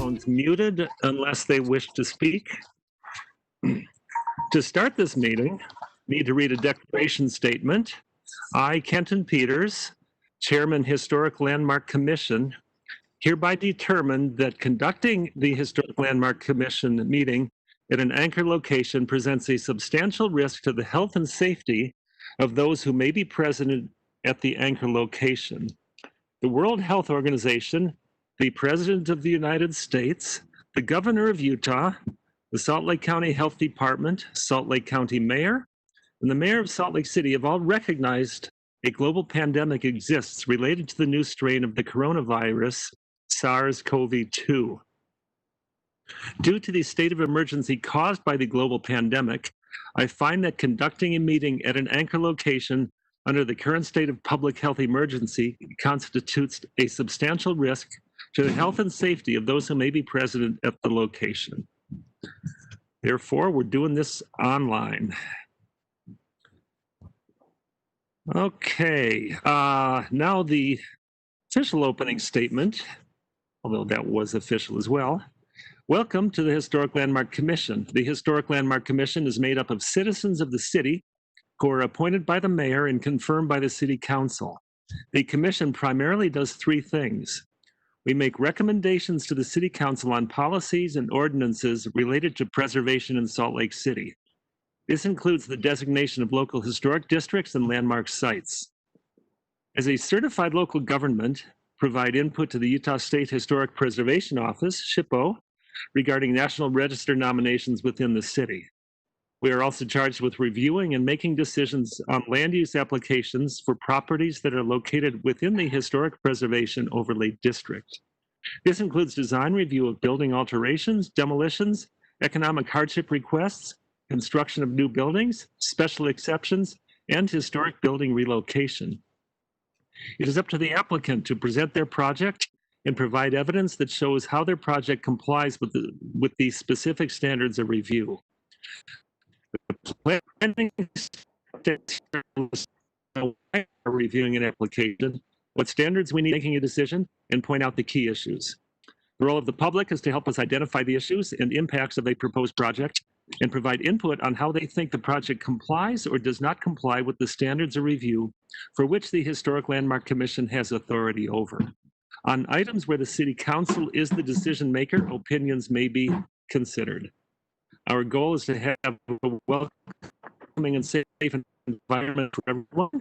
microphones muted unless they wish to speak. To start this meeting, I need to read a declaration statement. I, Kenton Peters, Chairman, Historic Landmark Commission, hereby determine that conducting the Historic Landmark Commission meeting at an anchor location presents a substantial risk to the health and safety of those who may be present at the anchor location. The World Health Organization, the President of the United States, the Governor of Utah, the Salt Lake County Health Department, Salt Lake County Mayor, and the Mayor of Salt Lake City have all recognized a global pandemic exists related to the new strain of the coronavirus, SARS-CoV-2. Due to the state of emergency caused by the global pandemic, I find that conducting a meeting at an anchor location under the current state of public health emergency constitutes a substantial risk to the health and safety of those who may be present at the location. Therefore, we're doing this online. Okay, now the official opening statement, although that was official as well. Welcome to the Historic Landmark Commission. The Historic Landmark Commission is made up of citizens of the city who are appointed by the mayor and confirmed by the city council. The commission primarily does three things. We make recommendations to the city council on policies and ordinances related to preservation in Salt Lake City. This includes the designation of local historic districts and landmark sites. As a certified local government, provide input to the Utah State Historic Preservation Office, SHPO, regarding National Register nominations within the city. We are also charged with reviewing and making decisions on land use applications for properties that are located within the Historic Preservation Overlay District. This includes design review of building alterations, demolitions, economic hardship requests, construction of new buildings, special exceptions, and historic building relocation. It is up to the applicant to present their project and provide evidence that shows how their project complies with the specific standards of review. The planning are reviewing an application, what standards we need making a decision, and point out the key issues. The role of the public is to help us identify the issues and impacts of a proposed project and provide input on how they think the project complies or does not comply with the standards of review for which the Historic Landmark Commission has authority over. On items where the City Council is the decision maker, opinions may be considered. Our goal is to have a welcoming and safe environment for everyone.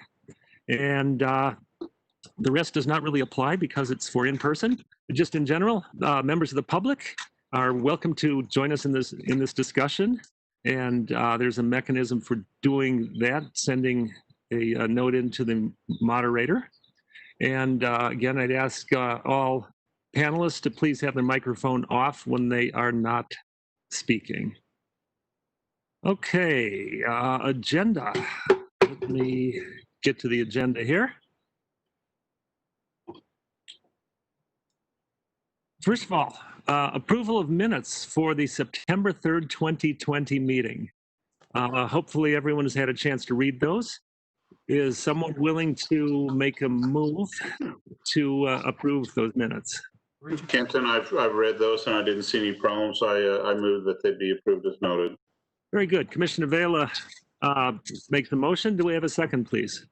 And the rest does not really apply because it's for in-person. Just in general, members of the public are welcome to join us in this discussion. And there's a mechanism for doing that, sending a note into the moderator. And again, I'd ask all panelists to please have their microphone off when they are not speaking. Okay, agenda. Let me get to the agenda here. First of all, approval of minutes for the September 3rd, 2020 meeting. Hopefully everyone has had a chance to read those. Is someone willing to make a move to approve those minutes? Kenton, I've read those and I didn't see any problems. I move that they be approved as noted. Very good. Commissioner Vela makes the motion. Do we have a second, please?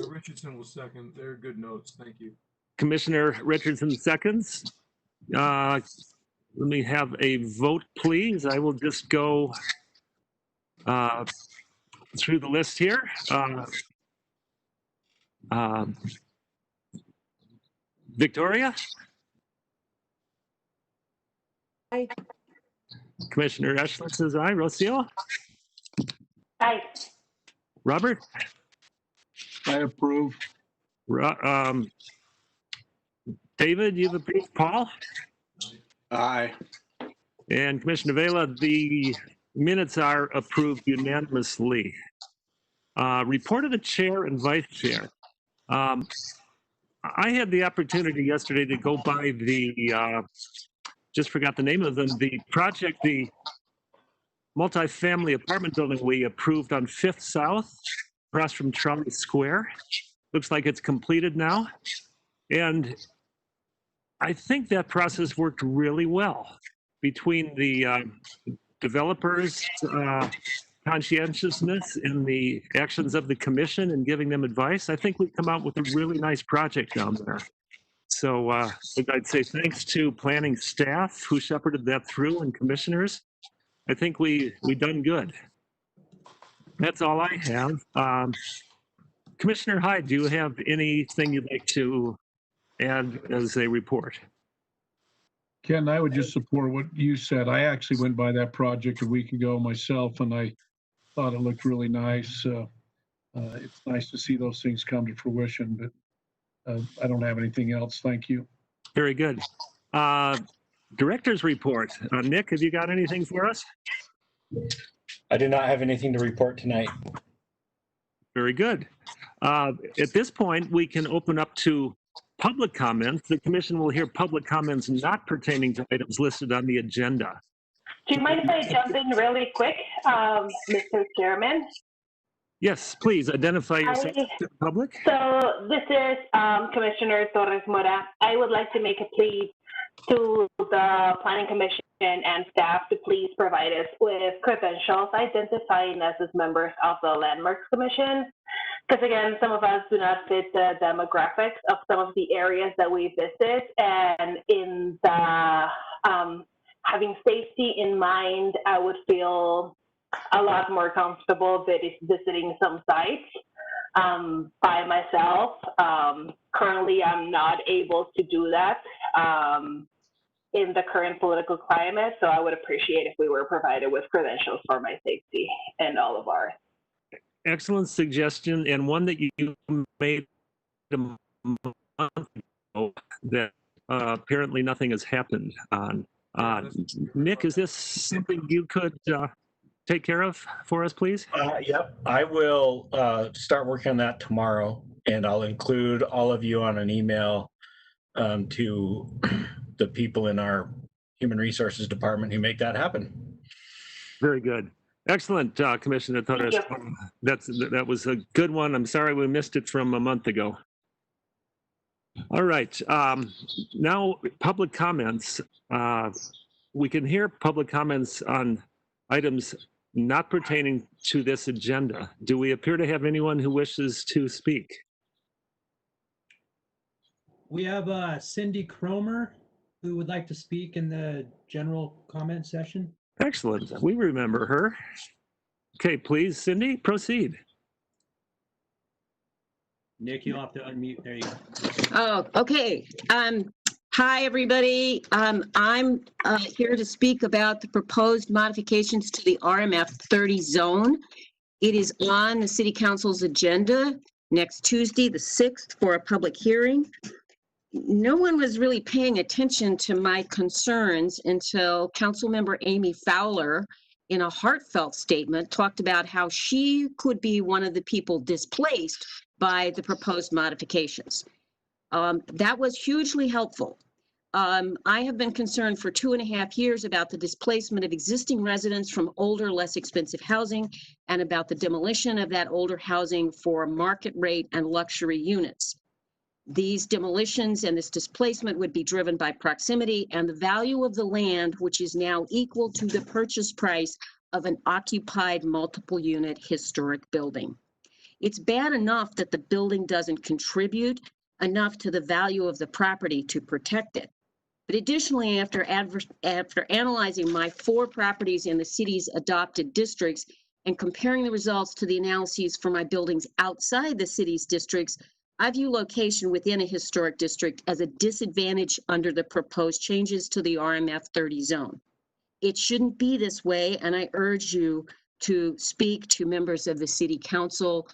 Richardson will second. They're good notes. Thank you. Commissioner Richardson seconds. Let me have a vote, please. I will just go through the list here. Victoria? Aye. Commissioner Eschler says aye. Rocio? Aye. Robert? I approve. David, you've approved. Paul? Aye. And Commissioner Vela, the minutes are approved unanimously. Report of the chair and vice chair. I had the opportunity yesterday to go by the, just forgot the name of them, the project, the multifamily apartment building we approved on 5th South, across from Charlie Square. Looks like it's completed now. And I think that process worked really well between the developers' conscientiousness and the actions of the commission and giving them advice. I think we've come out with a really nice project down there. So I'd say thanks to planning staff who shepherded that through and commissioners. I think we done good. That's all I have. Commissioner Hyde, do you have anything you'd like to add as a report? Ken, I would just support what you said. I actually went by that project a week ago myself, and I thought it looked really nice. It's nice to see those things come to fruition, but I don't have anything else. Thank you. Very good. Director's report. Nick, have you got anything for us? I do not have anything to report tonight. Very good. At this point, we can open up to public comments. The commission will hear public comments not pertaining to items listed on the agenda. Do you mind if I jump in really quick, Mr. Chairman? Yes, please identify yourself to the public. So this is Commissioner Torres Mora. I would like to make a plea to the Planning Commission and staff to please provide us with credentials identifying us as members of the Landmarks Commission. Because again, some of us do not fit the demographics of some of the areas that we visit, and in the having safety in mind, I would feel a lot more comfortable visiting some sites by myself. Currently, I'm not able to do that in the current political climate, so I would appreciate if we were provided with credentials for my safety and all of ours. Excellent suggestion, and one that you made a month ago that apparently nothing has happened on. Nick, is this something you could take care of for us, please? Yep, I will start working on that tomorrow, and I'll include all of you on an email to the people in our Human Resources Department who make that happen. Very good. Excellent, Commissioner Torres. That was a good one. I'm sorry we missed it from a month ago. All right. Now, public comments. We can hear public comments on items not pertaining to this agenda. Do we appear to have anyone who wishes to speak? We have Cindy Cramer who would like to speak in the general comment session. Excellent. We remember her. Okay, please, Cindy, proceed. Nick, you'll have to unmute. There you go. Oh, okay. Hi, everybody. I'm here to speak about the proposed modifications to the RMF 30 zone. It is on the City Council's agenda next Tuesday, the 6th, for a public hearing. No one was really paying attention to my concerns until Councilmember Amy Fowler, in a heartfelt statement, talked about how she could be one of the people displaced by the proposed modifications. That was hugely helpful. I have been concerned for 2.5 years about the displacement of existing residents from older, less expensive housing and about the demolition of that older housing for market rate and luxury units. These demolitions and this displacement would be driven by proximity and the value of the land, which is now equal to the purchase price of an occupied multiple unit historic building. It's bad enough that the building doesn't contribute enough to the value of the property to protect it. But additionally, after analyzing my 4 properties in the city's adopted districts and comparing the results to the analyses for my buildings outside the city's districts, I view location within a historic district as a disadvantage under the proposed changes to the RMF 30 zone. It shouldn't be this way, and I urge you to speak to members of the City Council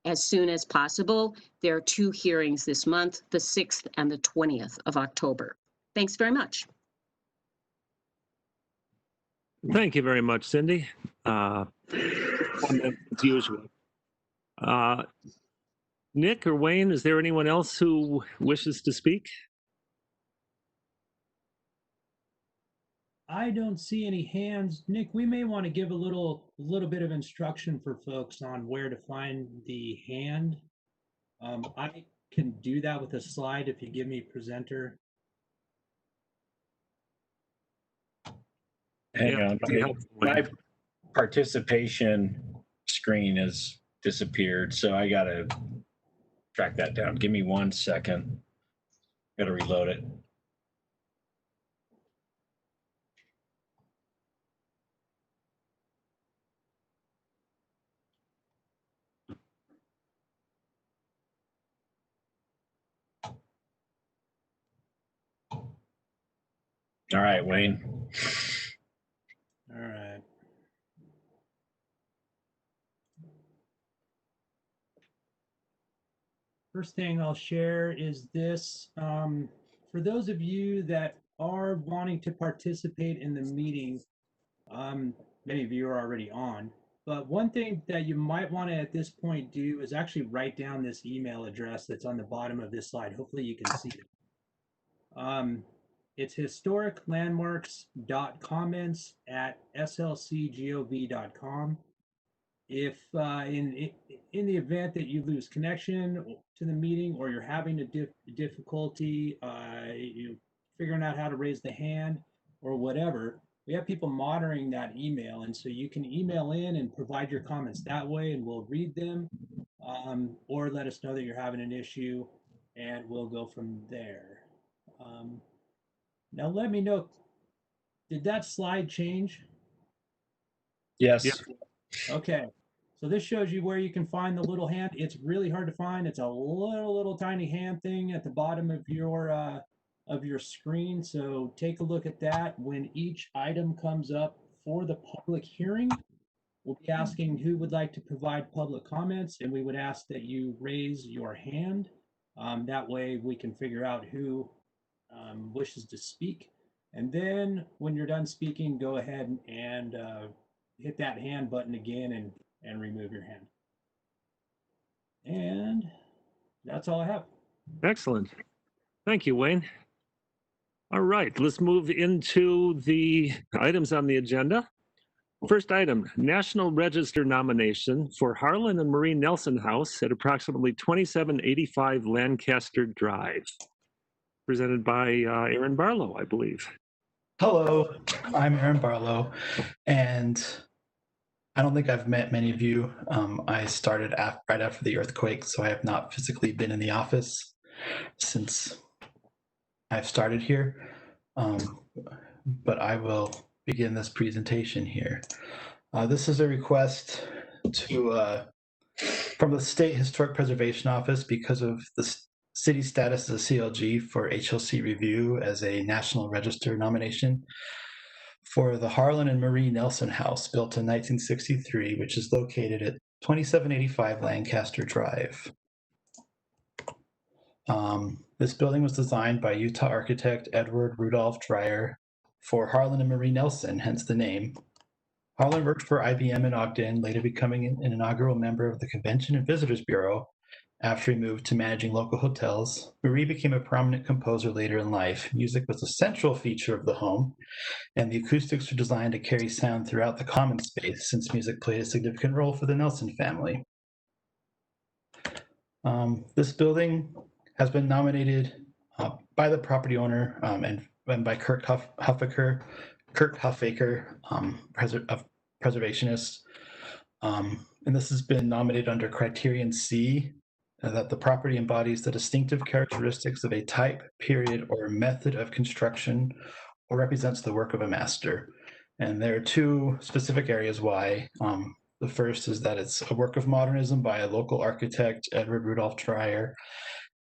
as soon as possible. There are 2 hearings this month, the 6th and the 20th of October. Thanks very much. Thank you very much, Cindy. As usual. Nick or Wayne, is there anyone else who wishes to speak? I don't see any hands. Nick, we may want to give a little bit of instruction for folks on where to find the hand. I can do that with a slide if you give me presenter. Hang Yeah, on. that'd be helpful, Wayne. My participation screen has disappeared, so I gotta track that down. Give me 1 second. Gotta reload it. All right, Wayne. All right. First thing I'll share is this. For those of you that are wanting to participate in the meeting, many of you are already on, but one thing that you might want to at this point do is actually write down this email address that's on the bottom of this slide. Hopefully you can see it. It's historiclandmarks.comments@slcgov.com. If in the event that you lose connection to the meeting or you're having a difficulty figuring out how to raise the hand or whatever, we have people monitoring that email, and so you can email in and provide your comments that way, and we'll read them, or let us know that you're having an issue, and we'll go from there. Now let me know, did that slide change? Yes. Yep. Okay, so this shows you where you can find the little hand. It's really hard to find. It's a little tiny hand thing at the bottom of your screen. So take a look at that. When each item comes up for the public hearing, we'll be asking who would like to provide public comments, and we would ask that you raise your hand. That way we can figure out who wishes to speak. And then when you're done speaking, go ahead and hit that hand button again and remove your hand. And that's all I have. Excellent. Thank you, Wayne. All right, let's move into the items on the agenda. First item, National Register nomination for Harlan and Marie Nelson House at approximately 2785 Lancaster Drive. Presented by Aaron Barlow, I believe. Hello, I'm Aaron Barlow, and I don't think I've met many of you. I started right after the earthquake, so I have not physically been in the office since I've started here. But I will begin this presentation here. This is a request from the State Historic Preservation Office because of the city status as a CLG for HLC review as a National Register nomination for the Harlan and Marie Nelson House, built in 1963, which is located at 2785 Lancaster Drive. This building was designed by Utah architect Edward Rudolph Dreyer for Harlan and Marie Nelson, hence the name. Harlan worked for IBM in Ogden, later becoming an inaugural member of the Convention and Visitors Bureau after he moved to managing local hotels. Marie became a prominent composer later in life. Music was a central feature of the home, and the acoustics were designed to carry sound throughout the common space, since music played a significant role for the Nelson family. This building has been nominated by the property owner and by Kirk Huffaker, preservationist. And this has been nominated under criterion C, that the property embodies the distinctive characteristics of a type, period, or method of construction, or represents the work of a master. And there are two specific areas why. The first is that it's a work of modernism by a local architect, Edward Rudolph Dreyer,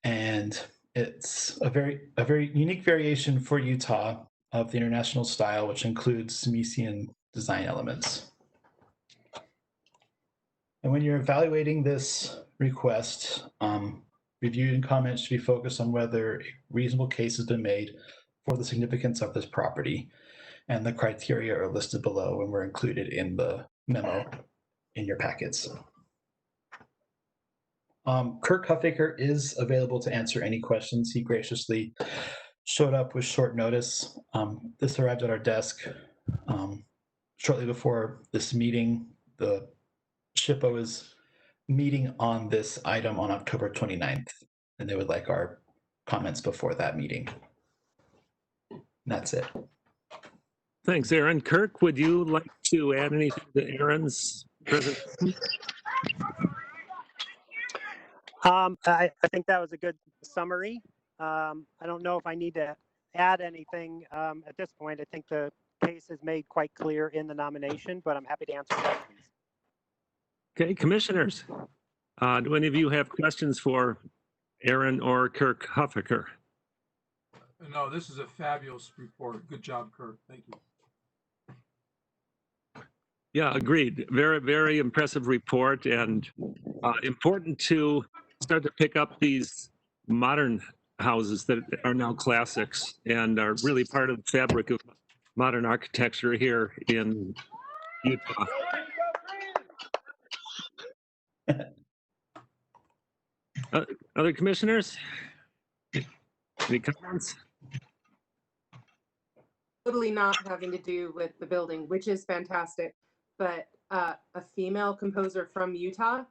and it's a very unique variation for Utah of the international style, which includes Smithsonian design elements. And when you're evaluating this request, review and comments should be focused on whether a reasonable case has been made for the significance of this property. And the criteria are listed below and were included in the memo in your packets. Kirk Huffaker is available to answer any questions. He graciously showed up with short notice. This arrived at our desk shortly before this meeting. The SHPO is meeting on this item on October 29th, and they would like our comments before that meeting. And that's it. Thanks, Aaron. Kirk, would you like to add anything to Aaron's presentation? I think that was a good summary. I don't know if I need to add anything at this point. I think the case is made quite clear in the nomination, but I'm happy to answer questions. Okay, commissioners, do any of you have questions for Aaron or Kirk Huffaker? No, this is a fabulous report. Good job, Kirk. Thank you. Yeah, agreed. Very, very impressive report, and important to start to pick up these modern houses that are now classics and are really part of the fabric of modern architecture here in Utah. Other commissioners? Any comments? Totally not having to do with the building, which is fantastic, but a female composer from Utah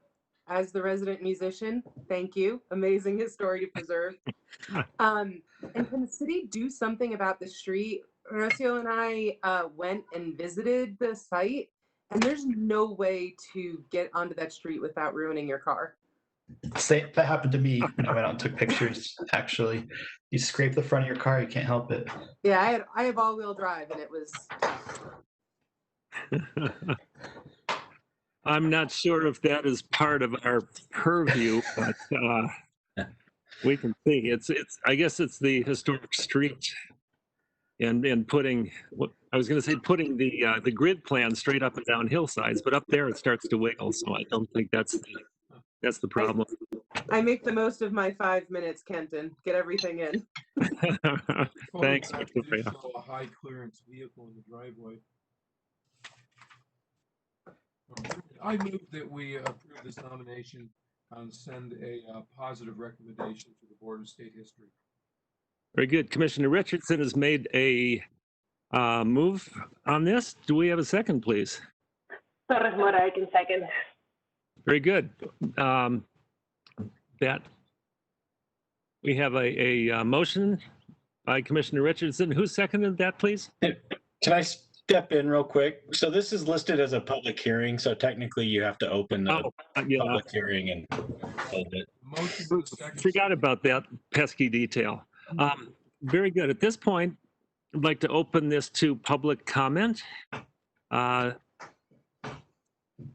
as the resident musician, thank you. Amazing history to preserve. And can the city do something about the street? Rocio and I went and visited the site, and there's no way to get onto that street without ruining your car. That happened to me when I went out and took pictures. Actually, you scrape the front of your car, you can't help it. Yeah, I have all-wheel drive, and it was I'm not sure if that is part of our purview, but we can see I guess it's the historic street and putting what I was going to say, putting the grid plan straight up and down hillsides, but up there it starts to wiggle. So I don't think that's the problem. I make the most of my 5 minutes, Kenton. Get everything in. Thanks, I Victoria. saw a high clearance vehicle in the driveway. I move that we approve this nomination and send a positive recommendation to the Board of State History. Very good. Commissioner Richardson has made a move on this. Do we have a second, please? Torres Mora, I can second. Very good. That we have a motion by Commissioner Richardson. Who seconded that, please? Can I step in real quick? So this is listed as a public hearing, so technically you have to open the Yeah. public hearing and hold it. Motion to second. Forgot about that pesky detail. Very good. At this point, I'd like to open this to public comment.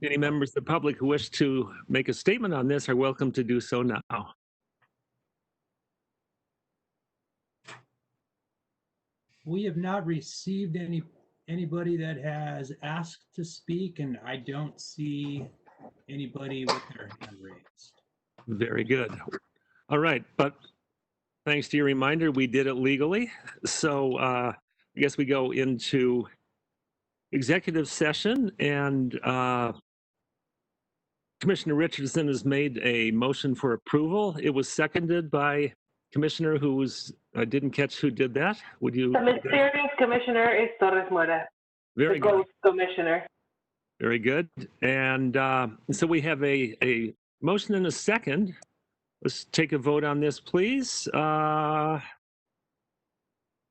Any members of the public who wish to make a statement on this are welcome to do so now. We have not received anybody that has asked to speak, and I don't see anybody with their hand raised. Very good. All right, but thanks to your reminder, we did it legally. So I guess we go into executive session, and Commissioner Richardson has made a motion for approval. It was seconded by Commissioner who was, I didn't catch who did that. Would you? The mysterious commissioner is Torres Mora, Very the good. ghost commissioner. Very good. And so we have a motion and a second. Let's take a vote on this, please. Where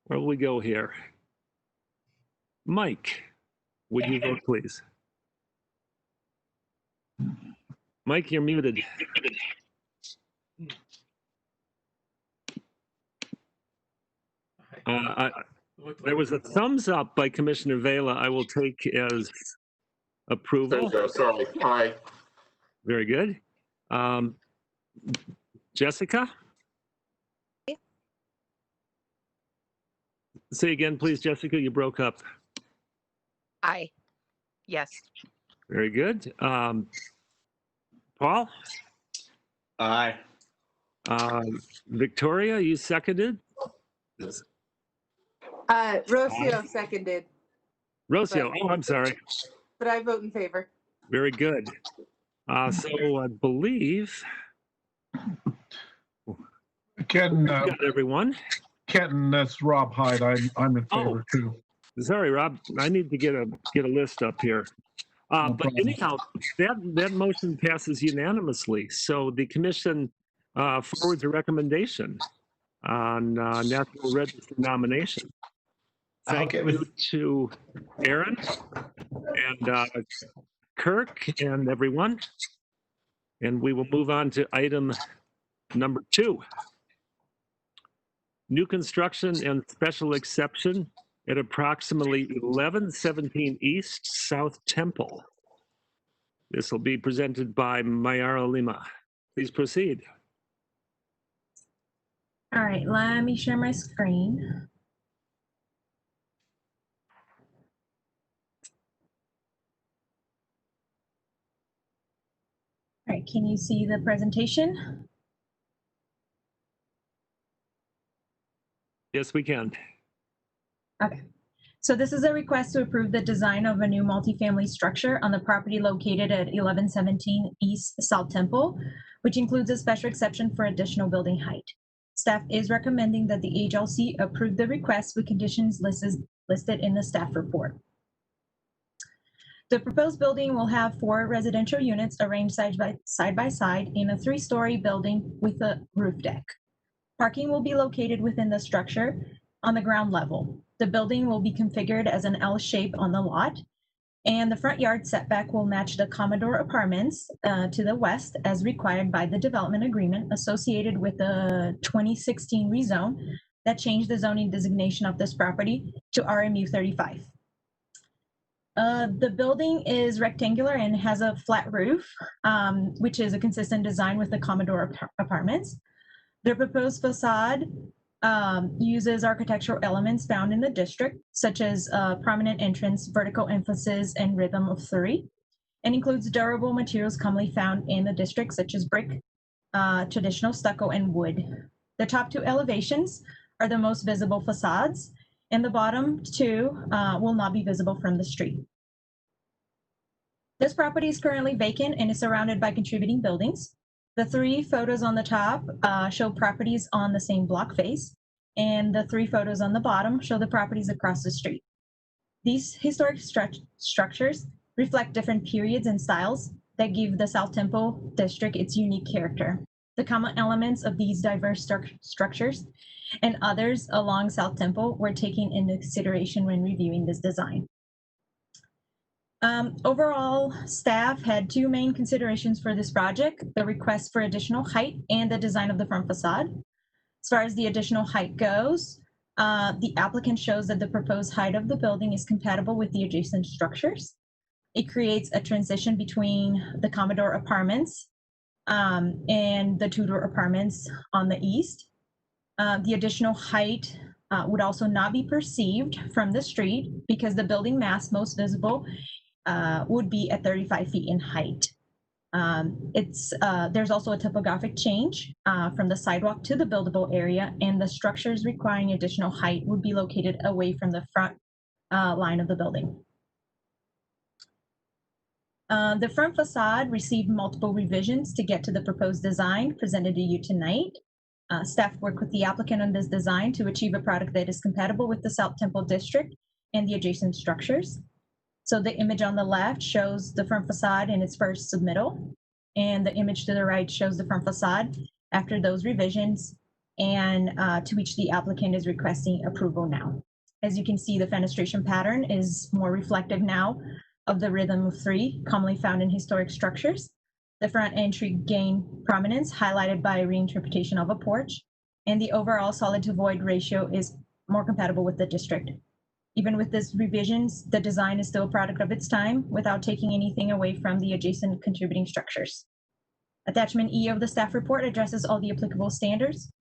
will we go here? Mike, would you vote, please? Mike, you're muted. There was a thumbs up by Commissioner Vela. I will take as There approval. you go. Sorry. Aye. Very good. Jessica? Say again, please, Jessica. You broke up. Aye. Yes. Very good. Paul? Aye. Victoria, you seconded? Rocio seconded, Rocio, oh, I'm sorry. but I vote in favor. Very good. So I believe Kenton, we've got everyone. Kenton, that's Rob Hyde. I'm in favor too. Sorry, Rob, I need to get a list up here. But problem. anyhow, that motion passes unanimously. So the commission forwards a recommendation on National Register nomination. I'll Thank get you with, to Aaron and Kirk and everyone. And we will move on to item number 2. New construction and special exception at approximately 1117 East South Temple. This will be presented by Mayara Lima. Please proceed. All right, let me share my screen. All right, can you see the presentation? Yes, we can. Okay. So this is a request to approve the design of a new multifamily structure on the property located at 1117 East South Temple, which includes a special exception for additional building height. Staff is recommending that the agency approve the request with conditions listed in the staff report. The proposed building will have 4 residential units arranged side by side in a 3-story building with a roof deck. Parking will be located within the structure on the ground level. The building will be configured as an L shape on the lot, and the front yard setback will match the Commodore Apartments to the west as required by the development agreement associated with the 2016 rezone that changed the zoning designation of this property to RMU 35. The building is rectangular and has a flat roof, which is a consistent design with the Commodore Apartments. The proposed facade uses architectural elements found in the district, such as prominent entrance, vertical emphasis, and rhythm of 3, and includes durable materials commonly found in the district, such as brick, traditional stucco, and wood. The top 2 elevations are the most visible facades, and the bottom 2 will not be visible from the street. This property is currently vacant and is surrounded by contributing buildings. The 3 photos on the top show properties on the same block face, and the 3 photos on the bottom show the properties across the street. These historic structures reflect different periods and styles that give the South Temple district its unique character. The common elements of these diverse structures and others along South Temple were taken into consideration when reviewing this design. Overall, staff had 2 main considerations for this project: the request for additional height and the design of the front facade. As far as the additional height goes, the applicant shows that the proposed height of the building is compatible with the adjacent structures. It creates a transition between the Commodore Apartments and the Tudor Apartments on the east. The additional height would also not be perceived from the street because the building mass most visible would be at 35 feet in height. There's also a topographic change from the sidewalk to the buildable area, and the structures requiring additional height would be located away from the front line of the building. The front facade received multiple revisions to get to the proposed design presented to you tonight. Staff worked with the applicant on this design to achieve a product that is compatible with the South Temple district and the adjacent structures. So the image on the left shows the front facade in its first submittal, and the image to the right shows the front facade after those revisions, and to which the applicant is requesting approval now. As you can see, the fenestration pattern is more reflective now of the rhythm of 3 commonly found in historic structures. The front entry gained prominence, highlighted by a reinterpretation of a porch, and the overall solid to void ratio is more compatible with the district. Even with these revisions, the design is still a product of its time without taking anything away from the adjacent contributing structures. Attachment E of the staff report addresses all the applicable standards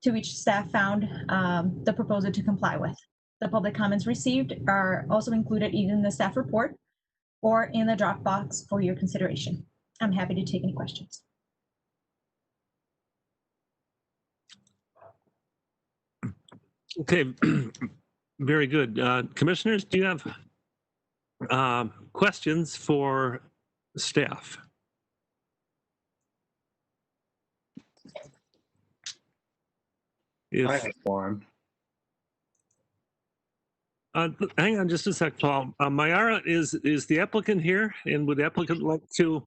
to which staff found the proposal to comply with. The public comments received are also included either in the staff report or in the Dropbox for your consideration. I'm happy to take any questions. Okay. Very good. Commissioners, do you have questions for staff? I have one. Hang on just a sec, Paul. Mayara, is the applicant here? And would the applicant like to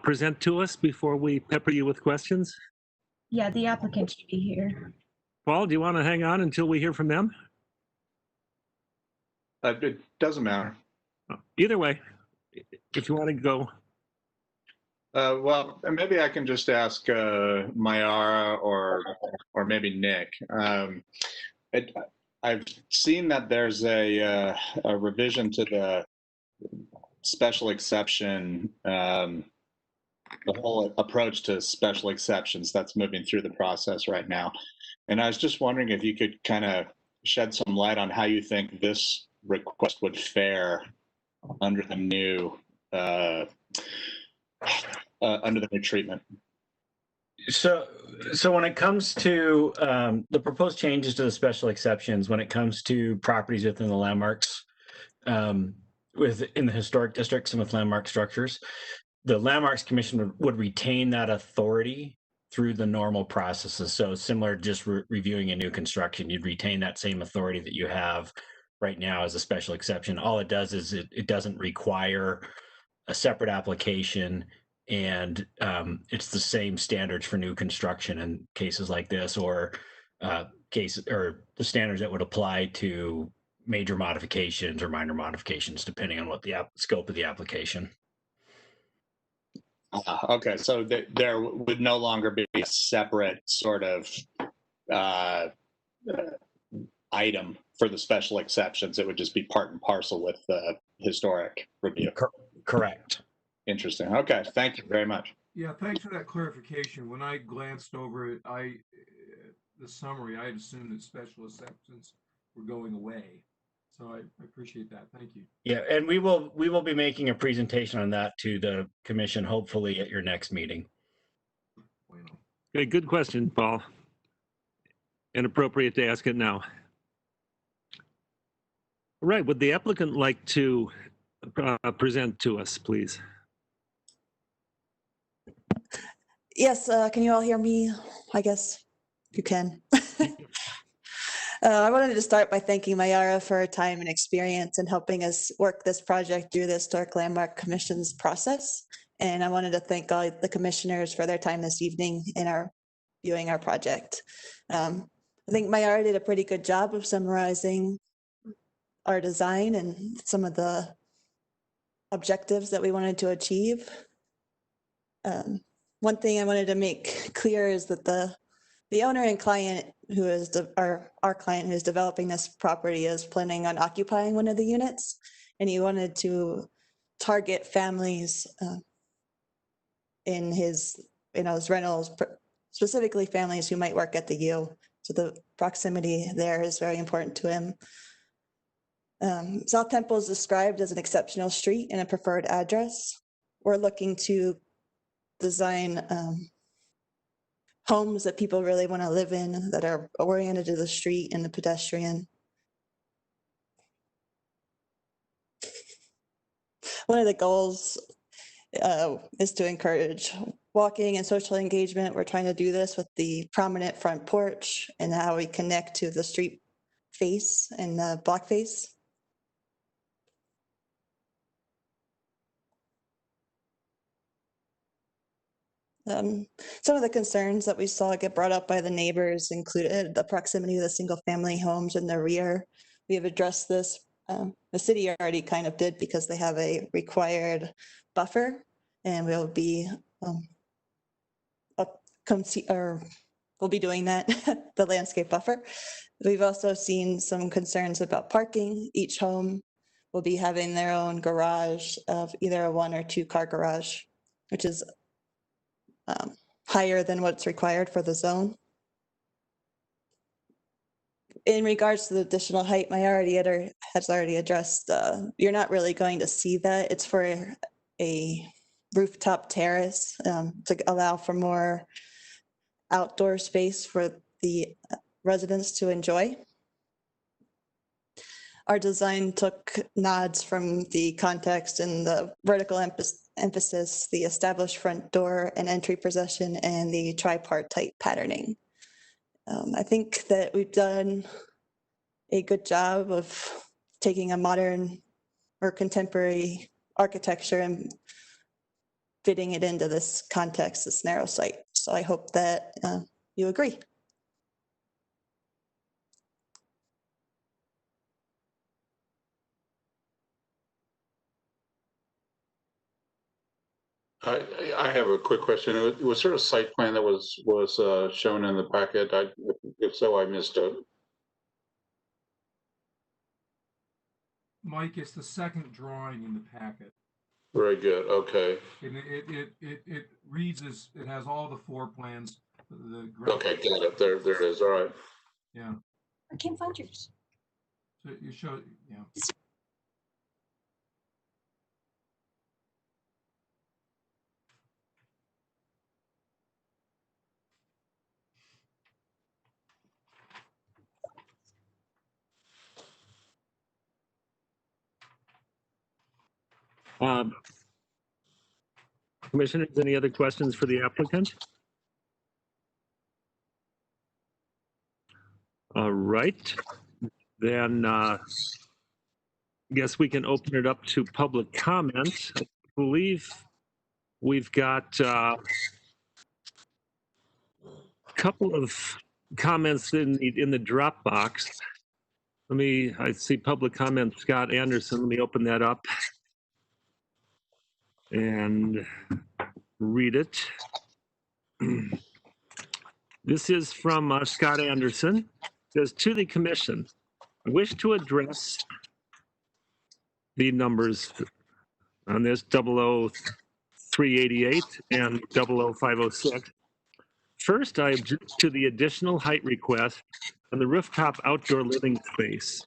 present to us before we pepper you with questions? Yeah, the applicant should be here. Paul, do you want to hang on until we hear from them? It doesn't matter. Either way, if you want to go. Well, maybe I can just ask Mayara or maybe Nick. I've seen that there's a revision to the special exception, the whole approach to special exceptions that's moving through the process right now. And I was just wondering if you could kind of shed some light on how you think this request would fare under the new treatment. So when it comes to the proposed changes to the special exceptions, when it comes to properties within the landmarks, in the historic districts and with landmark structures, the Landmarks Commission would retain that authority through the normal processes. So similar to just reviewing a new construction, you'd retain that same authority that you have right now as a special exception. All it does is it doesn't require a separate application, and it's the same standards for new construction in cases like this, or cases or the standards that would apply to major modifications or minor modifications, depending on what the scope of the application. Okay, so there would no longer be a separate sort of item for the special exceptions. It would just be part and parcel with the historic review. Correct. Interesting. Okay, thank you very much. Yeah, thanks for that clarification. When I glanced over it, the summary, I had assumed that special exceptions were going away. So I appreciate that. Thank you. Yeah, and we will be making a presentation on that to the commission, hopefully at your next meeting. Okay, good question, Paul. And appropriate to ask it now. All right, would the applicant like to present to us, please? Yes, can you all hear me? I guess you can. I wanted to start by thanking Mayara for her time and experience in helping us work this project through the Historic Landmark Commission's process. And I wanted to thank all the commissioners for their time this evening in viewing our project. I think Mayara did a pretty good job of summarizing our design and some of the objectives that we wanted to achieve. One thing I wanted to make clear is that the owner and client who is our client who is developing this property is planning on occupying one of the units, and he wanted to target families in his rentals, specifically families who might work at the U. So the proximity there is very important to him. South Temple is described as an exceptional street and a preferred address. We're looking to design homes that people really want to live in, that are oriented to the street and the pedestrian. One of the goals is to encourage walking and social engagement. We're trying to do this with the prominent front porch and how we connect to the street face and the block face. Some of the concerns that we saw get brought up by the neighbors included the proximity of the single-family homes in the rear. We have addressed this. The city already kind of did, because they have a required buffer, and we'll be we'll be doing that, the landscape buffer. We've also seen some concerns about parking. Each home will be having their own garage of either a 1 or 2 car garage, which is higher than what's required for the zone. In regards to the additional height, Mayara has already addressed, you're not really going to see that. It's for a rooftop terrace to allow for more outdoor space for the residents to enjoy. Our design took nods from the context and the vertical emphasis, the established front door and entry procession, and the tripartite patterning. I think that we've done a good job of taking a modern or contemporary architecture and fitting it into this context, this narrow site. So I hope that you agree. I have a quick question. Was there a site plan that was shown in the packet? If so, I missed it. Mike, it's the second drawing in the packet. Very good. Okay. And it reads as, it has all the floor plans. Okay, got it. There it is. All right. Yeah. I can't find yours. So you show, yeah. Commissioners, any other questions for the applicant? All right, then I guess we can open it up to public comment. I believe we've got a couple of comments in the Dropbox. I see public comment, Scott Anderson. Let me open that up and read it. This is from Scott Anderson. It says, to the commission, I wish to address the numbers on this 00388 and 00506. First, I object to the additional height request on the rooftop outdoor living space.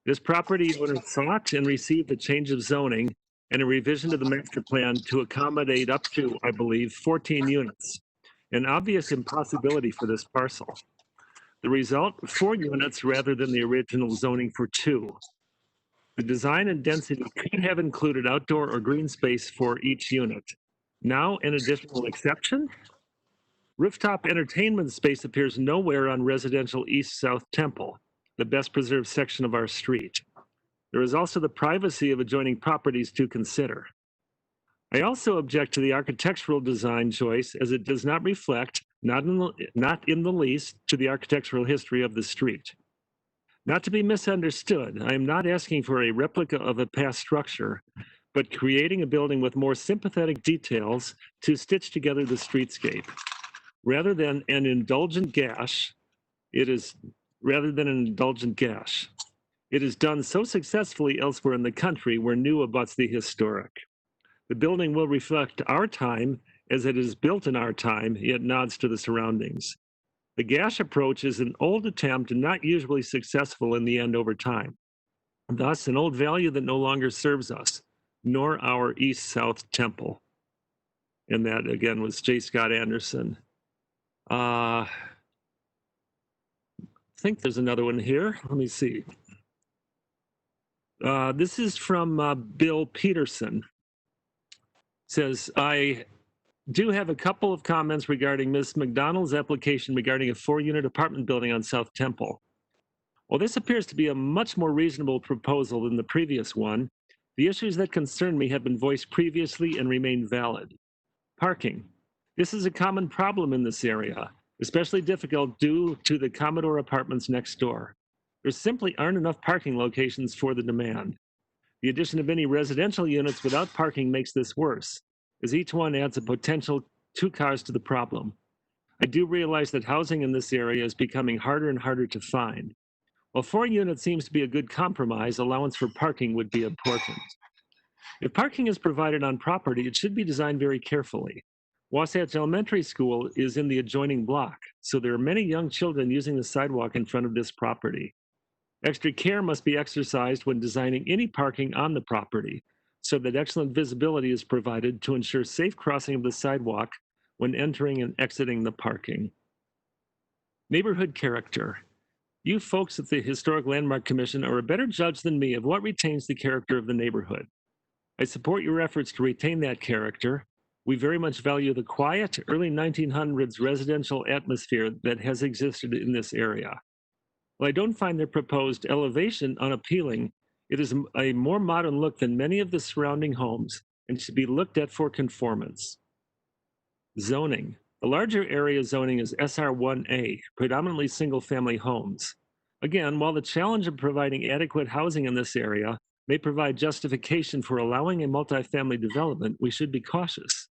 This property owner sought and received a change of zoning and a revision to the master plan to accommodate up to, I believe, 14 units, an obvious impossibility for this parcel. The result, 4 units rather than the original zoning for 2. The design and density could have included outdoor or green space for each unit. Now, an additional exception? Rooftop entertainment space appears nowhere on residential east-south Temple, the best preserved section of our street. There is also the privacy of adjoining properties to consider. I also object to the architectural design choice as it does not reflect, not in the least, to the architectural history of the street. Not to be misunderstood, I am not asking for a replica of a past structure, but creating a building with more sympathetic details to stitch together the streetscape. Rather than an indulgent gash, it is done so successfully elsewhere in the country where new abuts the historic. The building will reflect our time as it is built in our time, yet nods to the surroundings. The gash approach is an old attempt and not usually successful in the end over time. Thus, an old value that no longer serves us, nor our east-south Temple. And that, again, was J. Scott Anderson. I think there's another one here. Let me see. This is from Bill Peterson. Says, I do have a couple of comments regarding Ms. McDonald's application regarding a 4-unit apartment building on South Temple. While this appears to be a much more reasonable proposal than the previous one, the issues that concern me have been voiced previously and remain valid. Parking. This is a common problem in this area, especially difficult due to the Commodore apartments next door. There simply aren't enough parking locations for the demand. The addition of any residential units without parking makes this worse, as each one adds a potential 2 cars to the problem. I do realize that housing in this area is becoming harder and harder to find. While 4 units seems to be a good compromise, allowance for parking would be important. If parking is provided on property, it should be designed very carefully. Wasatch Elementary School is in the adjoining block, so there are many young children using the sidewalk in front of this property. Extra care must be exercised when designing any parking on the property, so that excellent visibility is provided to ensure safe crossing of the sidewalk when entering and exiting the parking. Neighborhood character. You folks at the Historic Landmark Commission are a better judge than me of what retains the character of the neighborhood. I support your efforts to retain that character. We very much value the quiet, early 1900s residential atmosphere that has existed in this area. While I don't find their proposed elevation unappealing, it is a more modern look than many of the surrounding homes and should be looked at for conformance. Zoning. The larger area zoning is SR1A, predominantly single-family homes. Again, while the challenge of providing adequate housing in this area may provide justification for allowing a multifamily development, we should be cautious.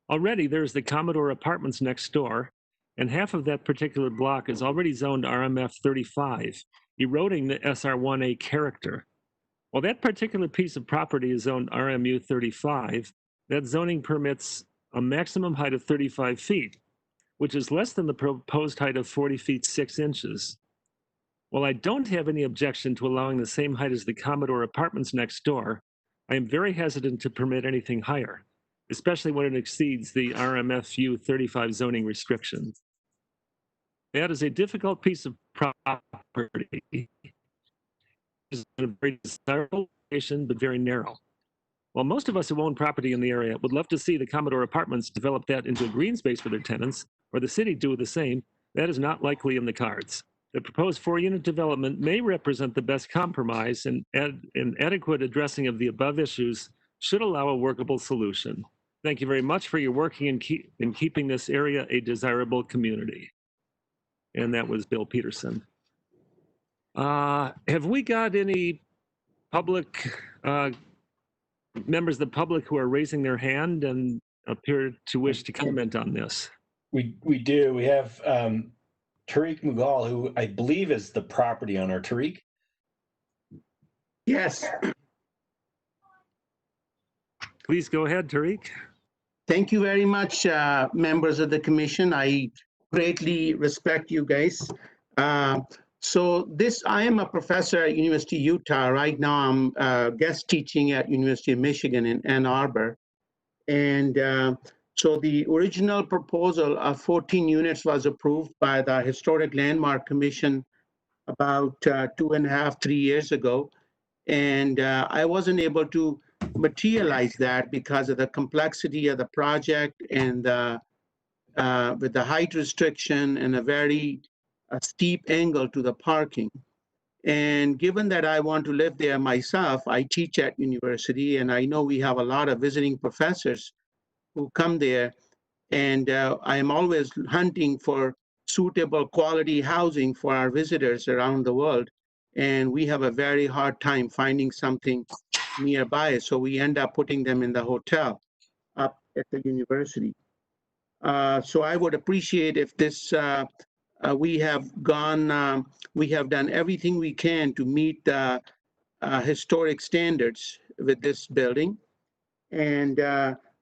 Already, there's the Commodore Apartments next door, and half of that particular block is already zoned RMF 35, eroding the SR1A character. While that particular piece of property is zoned RMU 35, that zoning permits a maximum height of 35 feet, which is less than the proposed height of 40 feet 6 inches. While I don't have any objection to allowing the same height as the Commodore Apartments next door, I am very hesitant to permit anything higher, especially when it exceeds the RMFU 35 zoning restriction. That is a difficult piece of property. It's in a very desirable location, but very narrow. While most of us who own property in the area would love to see the Commodore Apartments develop that into a green space for their tenants, or the city do the same, that is not likely in the cards. The proposed 4-unit development may represent the best compromise, and an adequate addressing of the above issues should allow a workable solution. Thank you very much for your working in keeping this area a desirable community. And that was Bill Peterson. Have we got any public members of the public who are raising their hand and appear to wish to comment on this? We do. We have Tariq Mughal, who I believe is the property owner. Tariq? Yes. Please go ahead, Tariq. Thank you very much, members of the commission. I greatly respect you guys. I am a professor at University of Utah. Right now, I'm guest teaching at University of Michigan in Ann Arbor. And so the original proposal of 14 units was approved by the Historic Landmark Commission about 2.5, 3 years ago. And I wasn't able to materialize that because of the complexity of the project and with the height restriction and a very steep angle to the parking. And given that I want to live there myself, I teach at university, and I know we have a lot of visiting professors who come there, and I am always hunting for suitable quality housing for our visitors around the world, and we have a very hard time finding something nearby, so we end up putting them in the hotel up at the university. So I would appreciate if this we have done everything we can to meet the historic standards with this building. And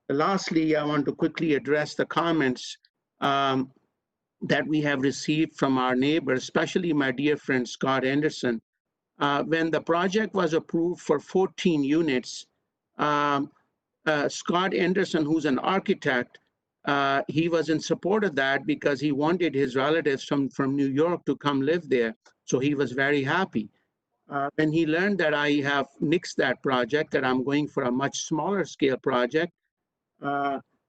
lastly, I want to quickly address the comments that we have received from our neighbors, especially my dear friend Scott Anderson. When the project was approved for 14 units, Scott Anderson, who's an architect, he was in support of that because he wanted his relatives from New York to come live there. So he was very happy. When he learned that I have nixed that project, that I'm going for a much smaller scale project,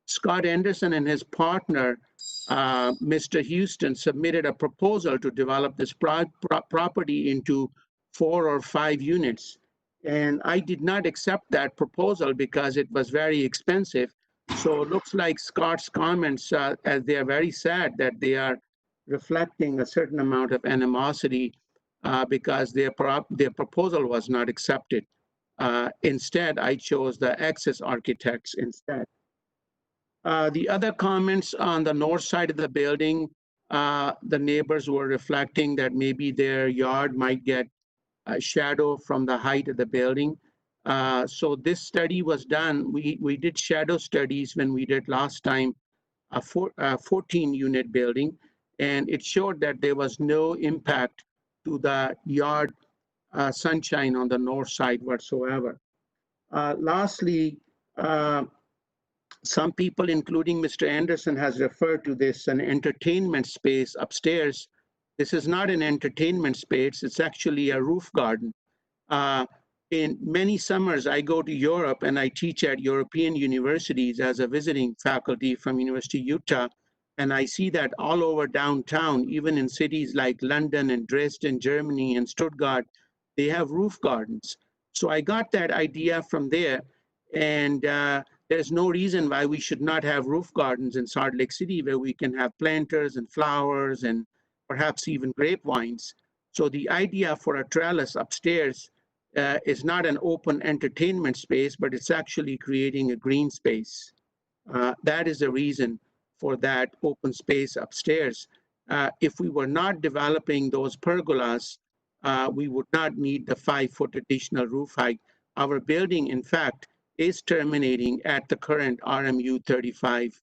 Scott Anderson and his partner, Mr. Houston, submitted a proposal to develop this property into 4 or 5 units. And I did not accept that proposal because it was very expensive. So it looks like Scott's comments, as they are very sad that they are reflecting a certain amount of animosity because their proposal was not accepted. Instead, I chose the Access Architects instead. The other comments on the north side of the building, the neighbors were reflecting that maybe their yard might get a shadow from the height of the building. So this study was done. We did shadow studies when we did last time a 14-unit building, and it showed that there was no impact to the yard sunshine on the north side whatsoever. Lastly, some people, including Mr. Anderson, has referred to this an entertainment space upstairs. This is not an entertainment space. It's actually a roof garden. In many summers, I go to Europe and I teach at European universities as a visiting faculty from University of Utah. And I see that all over downtown, even in cities like London and Dresden, Germany, and Stuttgart, they have roof gardens. So I got that idea from there. And there's no reason why we should not have roof gardens in Salt Lake City where we can have planters and flowers and perhaps even grapevines. So the idea for a trellis upstairs is not an open entertainment space, but it's actually creating a green space. That is the reason for that open space upstairs. If we were not developing those pergolas, we would not need the 5-foot additional roof height. Our building, in fact, is terminating at the current RMU 35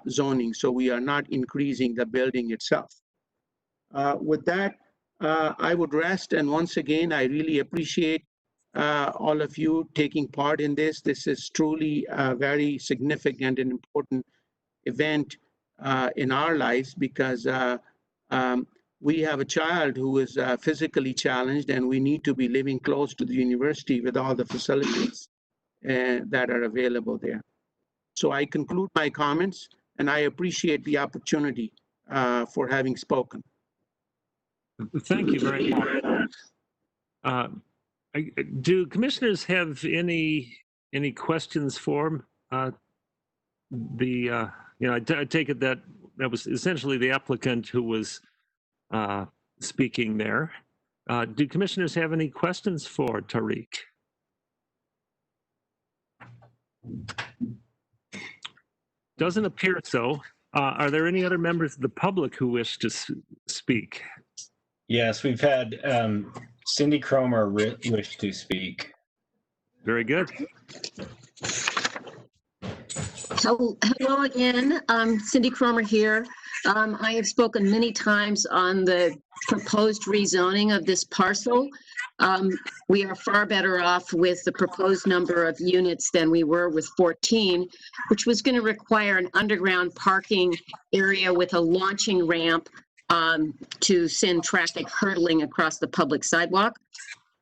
zoning, so we are not increasing the building itself. With that, I would rest, and once again, I really appreciate all of you taking part in this. This is truly a very significant and important event in our lives because we have a child who is physically challenged, and we need to be living close to the university with all the facilities that are available there. So I conclude my comments, and I appreciate the opportunity for having spoken. Thank you very much. Do commissioners have any questions for him? I take it that was essentially the applicant who was speaking there. Do commissioners have any questions for Tariq? Doesn't appear so. Are there any other members of the public who wish to speak? Yes, we've had Cindy Cramer wish to speak. Very good. Hello again. Cindy Cramer here. I have spoken many times on the proposed rezoning of this parcel. We are far better off with the proposed number of units than we were with 14, which was going to require an underground parking area with a launching ramp to send traffic hurtling across the public sidewalk.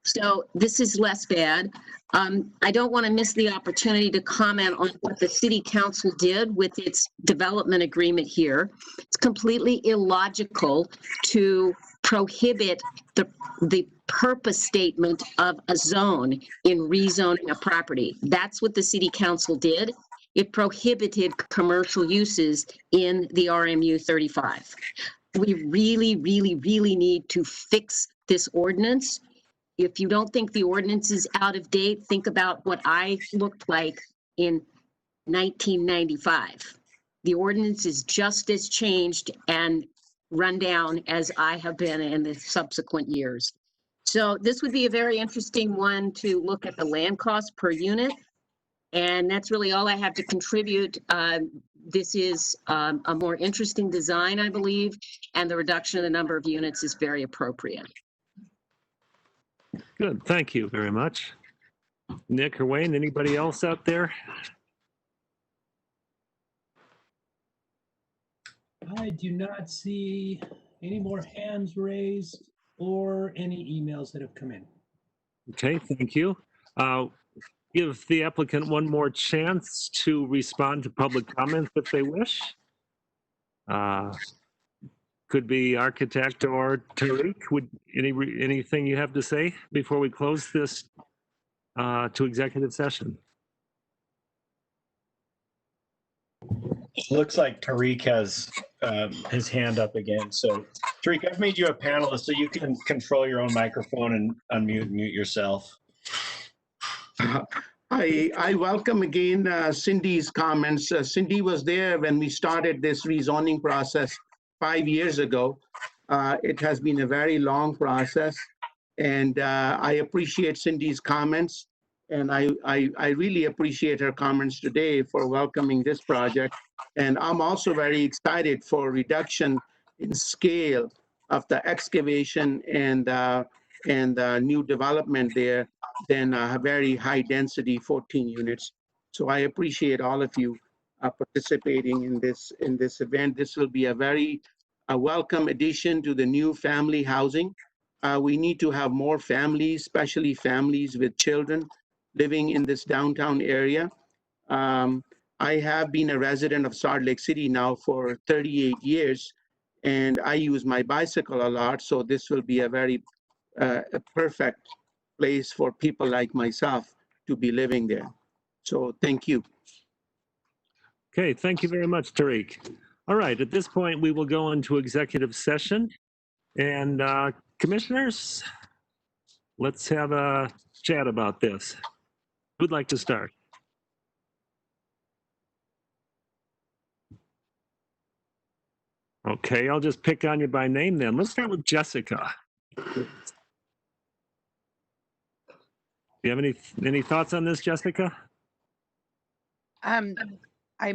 So this is less bad. I don't want to miss the opportunity to comment on what the city council did with its development agreement here. It's completely illogical to prohibit the purpose statement of a zone in rezoning a property. That's what the city council did. It prohibited commercial uses in the RMU 35. We really, really, really need to fix this ordinance. If you don't think the ordinance is out of date, think about what I looked like in 1995. The ordinance is just as changed and run down as I have been in the subsequent years. So this would be a very interesting one to look at the land cost per unit. And that's really all I have to contribute. This is a more interesting design, I believe, and the reduction of the number of units is very appropriate. Good, thank you very much. Nick or Wayne, anybody else out there? I do not see any more hands raised or any emails that have come in. Okay, thank you. Give the applicant one more chance to respond to public comments if they wish. Could be architect or Tariq. Would anything you have to say before we close this to executive session? Looks like Tariq has his hand up again. So Tariq, I've made you a panelist so you can control your own microphone and unmute and mute yourself. I welcome again Cindy's comments. Cindy was there when we started this rezoning process 5 years ago. It has been a very long process, and I appreciate Cindy's comments, and I really appreciate her comments today for welcoming this project. And I'm also very excited for reduction in scale of the excavation and new development there than a very high density 14 units. So I appreciate all of you participating in this event. This will be a welcome addition to the new family housing. We need to have more families, especially families with children living in this downtown area. I have been a resident of Salt Lake City now for 38 years, and I use my bicycle a lot, so this will be a very a perfect place for people like myself to be living there. So thank you. Okay, thank you very much, Tariq. All right, at this point, we will go into executive session. And commissioners, let's have a chat about this. Who'd like to start? Okay, I'll just pick on you by name then. Let's start with Jessica. Do you have any thoughts on this, Jessica? I'm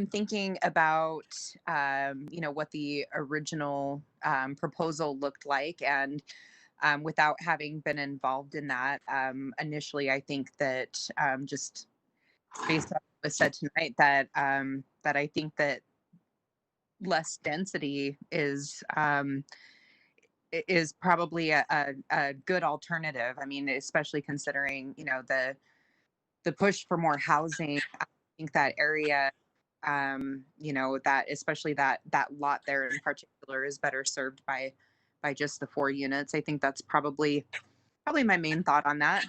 thinking about, what the original proposal looked like, and without having been involved in that, initially, I think that just based on what was said tonight, that that I think that less density is probably a good alternative. I mean, especially considering the push for more housing. I think that area, that especially that lot there in particular is better served by just the 4 units. I think that's probably my main thought on that.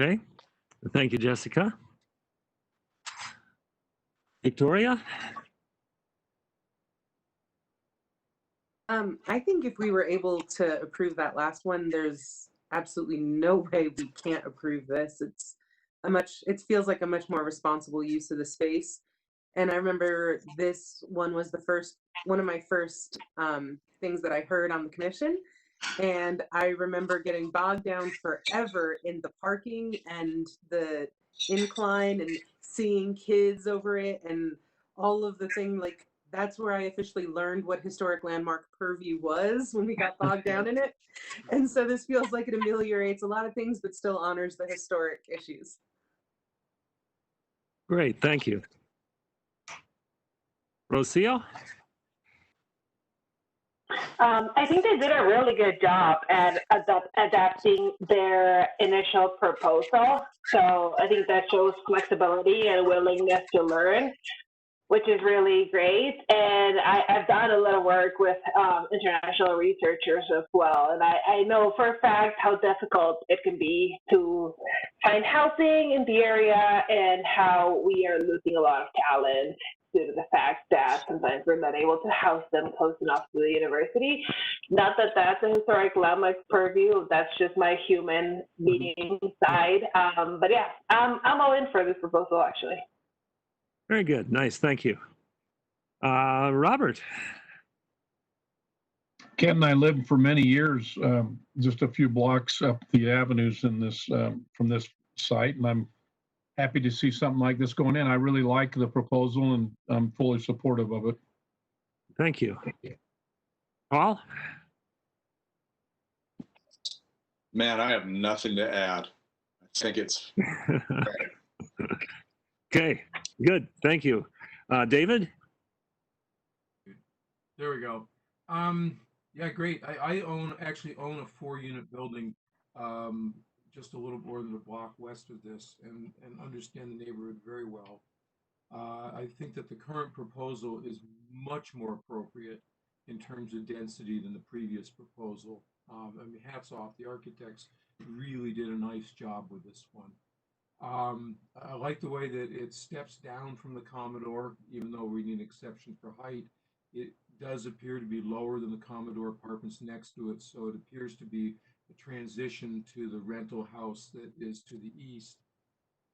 Okay, thank you, Jessica. Victoria? I think if we were able to approve that last one, there's absolutely no way we can't approve this. It feels like a much more responsible use of the space. And I remember this one was one of my first things that I heard on the commission. And I remember getting bogged down forever in the parking and the incline and seeing kids over it and all of the thing. Like, that's where I officially learned what historic landmark purview was, when we got bogged down in it. And so this feels like it ameliorates a lot of things, but still honors the historic issues. Great, thank you. Rocio? I think they did a really good job at adapting their initial proposal. So I think that shows flexibility and willingness to learn, which is really great. And I've done a little work with international researchers as well. And I know for a fact how difficult it can be to find housing in the area, and how we are losing a lot of talent due to the fact that sometimes we're not able to house them close enough to the university. Not that that's a historic landmark purview, that's just my human being side. But yeah, I'm all in for this proposal, actually. Very good, nice, thank you. Robert? Ken and I lived for many years, just a few blocks up the avenues in this from this site, and I'm happy to see something like this going in. I really like the proposal, and I'm fully supportive of it. Thank you. Paul? Man, I have nothing to add. I think it's Okay, good, thank you. David? There we go. Yeah, great. I actually own a 4-unit building, just a little more than a block west of this, and understand the neighborhood very well. I think that the current proposal is much more appropriate in terms of density than the previous proposal. I mean, hats off. The architects really did a nice job with this one. I like the way that it steps down from the Commodore, even though we need an exception for height. It does appear to be lower than the Commodore apartments next to it, so it appears to be a transition to the rental house that is to the east.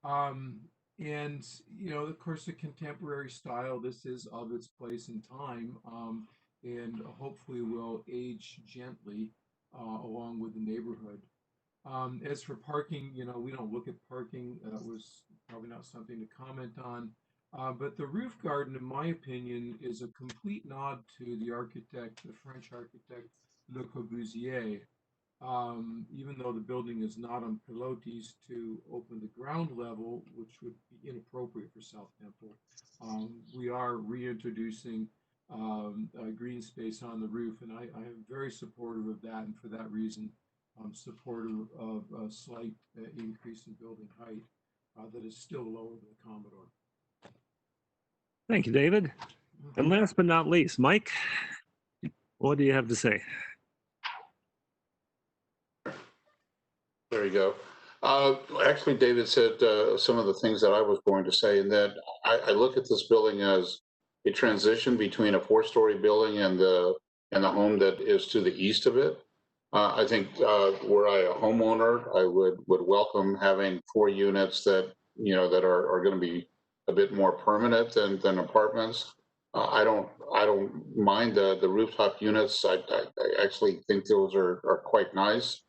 And, of course, the contemporary style, this is of its place in time, and hopefully will age gently along with the neighborhood. As for parking, we don't look at parking. That was probably not something to comment on. But the roof garden, in my opinion, is a complete nod to the architect, the French architect, Le Corbusier. Even though the building is not on pilotis to open the ground level, which would be inappropriate for South Temple, we are reintroducing green space on the roof, and I am very supportive of that, and for that reason, I'm supportive of a slight increase in building height that is still lower than the Commodore. Thank you, David. And last but not least, Mike, what do you have to say? There you go. Actually, David said some of the things that I was going to say, and that I look at this building as a transition between a 4-story building and the and the home that is to the east of it. I think were I a homeowner, I would welcome having 4 units that that are going to be a bit more permanent than apartments. I don't mind the rooftop units. I actually think those are quite nice.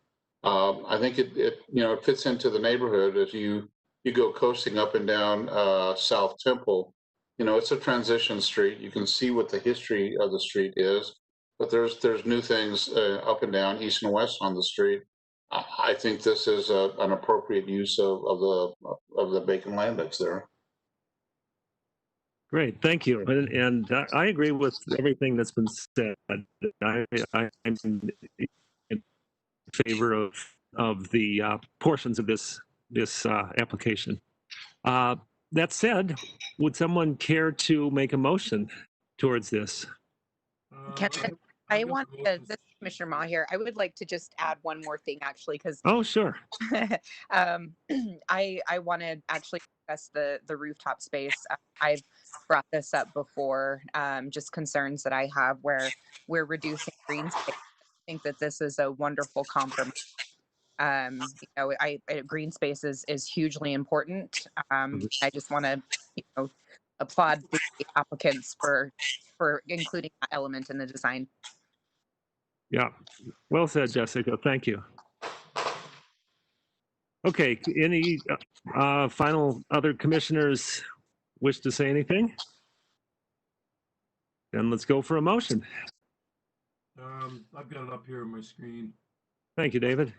I think it fits into the neighborhood as you go coasting up and down South Temple. It's a transition street. You can see what the history of the street is, but there's new things up and down, east and west on the street. I think this is an appropriate use of the vacant land that's there. Great, thank you. And I agree with everything that's been said. I'm in favor of the portions of this application. That said, would someone care to make a motion towards this? I want to, this is Commissioner Ma here. I would like to just add one more thing, actually, because Oh, sure. I want to actually discuss the rooftop space. I've brought this up before, just concerns that I have where we're reducing green space. I think that this is a wonderful compromise. Green space is hugely important. I just want to, applaud the applicants for including that element in the design. Yeah, well said, Jessica. Thank you. Okay, any final other commissioners wish to say anything? Then let's go for a motion. I've got it up here on my screen. Thank you, David.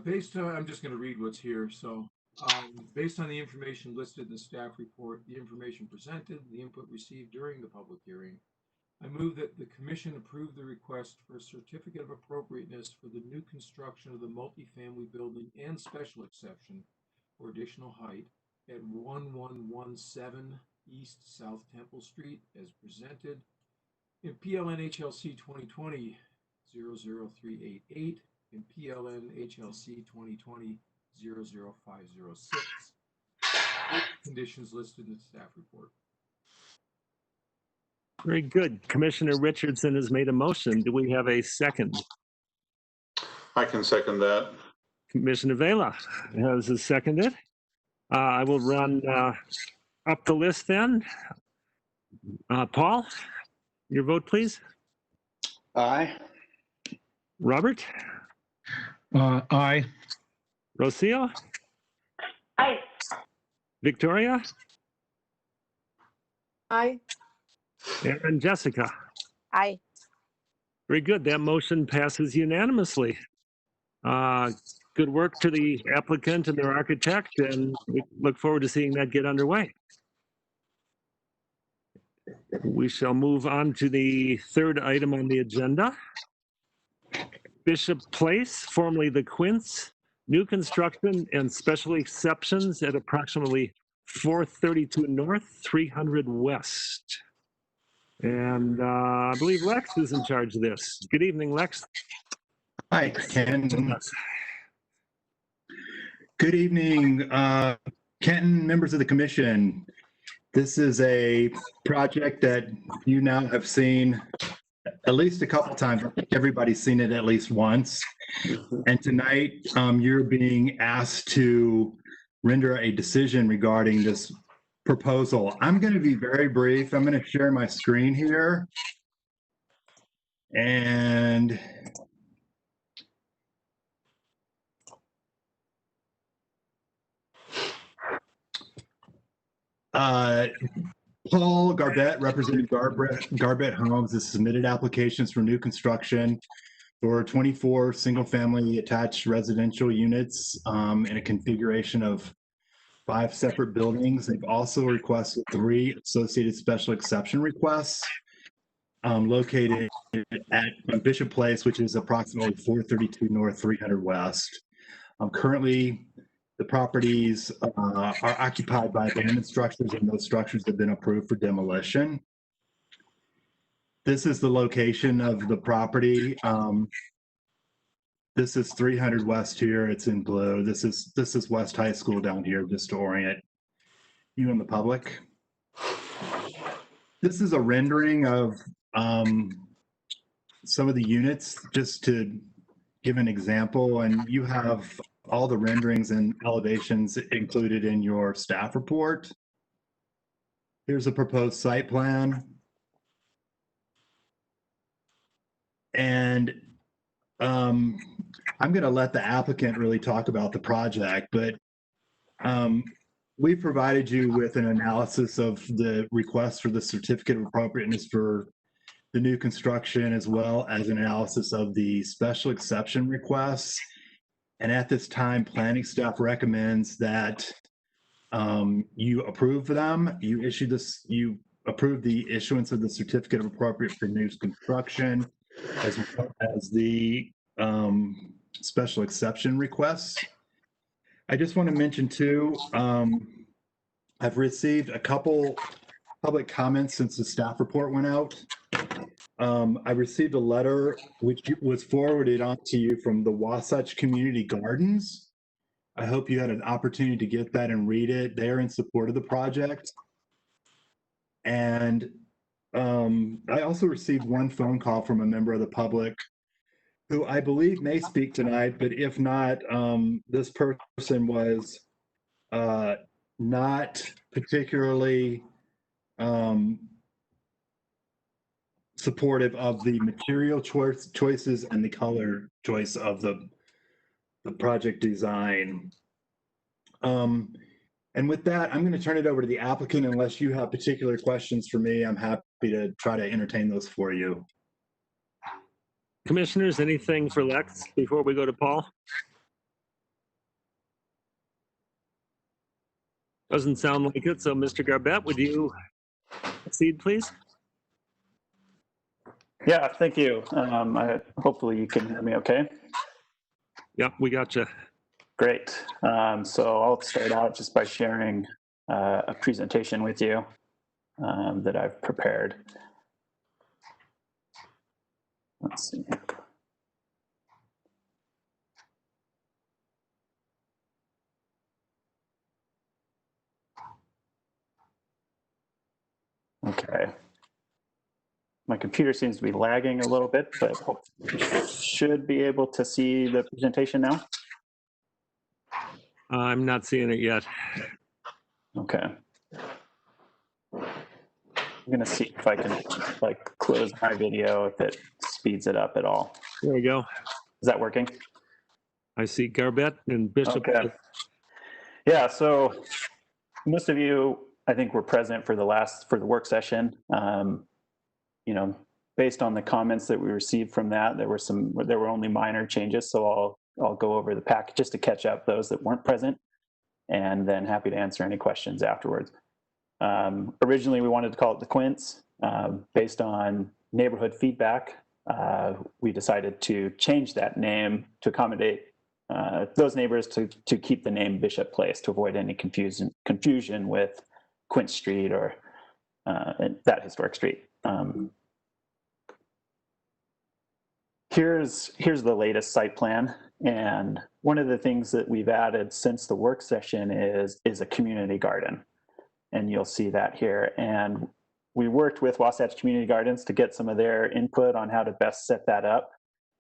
Based on, I'm just going to read what's here. So, based on the information listed in the staff report, the information presented, the input received during the public hearing, I move that the commission approve the request for a certificate of appropriateness for the new construction of the multifamily building and special exception for additional height at 1117 East South Temple Street as presented in PLN HLC 2020-00388 and PLN HLC 2020-00506. Conditions listed in the staff report. Very good. Commissioner Richardson has made a motion. Do we have a second? I can second that. Commissioner Vela has seconded. I will run up the list then. Paul, your vote, please. Aye. Robert? Aye. Rocio? Aye. Victoria? Aye. And Jessica? Aye. Very good. That motion passes unanimously. Good work to the applicant and their architect, and we look forward to seeing that get underway. We shall move on to the third item on the agenda. Bishop Place, formerly the Quince, new construction and special exceptions at approximately 432 North, 300 West. And I believe Lex is in charge of this. Good evening, Lex. Hi, Ken. Good evening, Kenton, members of the commission. This is a project that you now have seen at least a couple times. I think everybody's seen it at least once. And tonight, you're being asked to render a decision regarding this proposal. I'm going to be very brief. I'm going to share my screen here. And Paul Garbett, representing Garbett Homes, has submitted applications for new construction for 24 single-family attached residential units in a configuration of 5 separate buildings. They've also requested 3 associated special exception requests located at Bishop Place, which is approximately 432 North, 300 West. Currently, the properties are occupied by abandoned structures, and those structures have been approved for demolition. This is the location of the property. This is 300 West here. It's in blue. This is West High School down here, just to orient you and the public. This is a rendering of some of the units just to give an example, and you have all the renderings and elevations included in your staff report. Here's a proposed site plan. And I'm going to let the applicant really talk about the project, but we provided you with an analysis of the request for the certificate of appropriateness for the new construction, as well as an analysis of the special exception requests. And at this time, planning staff recommends that you approve them. You approve the issuance of the certificate of appropriate for new construction, as well as the special exception requests. I just want to mention too, I've received a couple public comments since the staff report went out. I received a letter which was forwarded on to you from the Wasatch Community Gardens. I hope you had an opportunity to get that and read it. They are in support of the project. And I also received one phone call from a member of the public who I believe may speak tonight, but if not, this person was not particularly supportive of the material choices and the color choice of the project design. And with that, I'm going to turn it over to the applicant. Unless you have particular questions for me, I'm happy to try to entertain those for you. Commissioners, anything for Lex before we go to Paul? Doesn't sound like it. So, Mr. Garbett, would you proceed, please? Yeah, thank you. Hopefully you can hear me okay. Yep, we got you. Great. So I'll start out just by sharing a presentation with you that I've prepared. Let's see. Okay. My computer seems to be lagging a little bit, but should be able to see the presentation now. I'm not seeing it yet. Okay. I'm gonna see if I can close my video if it speeds it up at all. There we go. Is that working? I see Garbett and Bishop. Okay. Yeah, so most of you, I think, were present for the work session. You know, based on the comments that we received from that, there were only minor changes. So I'll go over the pack just to catch up those that weren't present, and then happy to answer any questions afterwards. Originally, we wanted to call it the Quince. Based on neighborhood feedback, we decided to change that name to accommodate those neighbors to keep the name Bishop Place, to avoid any confusion with Quince Street or that historic street. Here's the latest site plan, and one of the things that we've added since the work session is a community garden, and you'll see that here. And we worked with Wasatch Community Gardens to get some of their input on how to best set that up.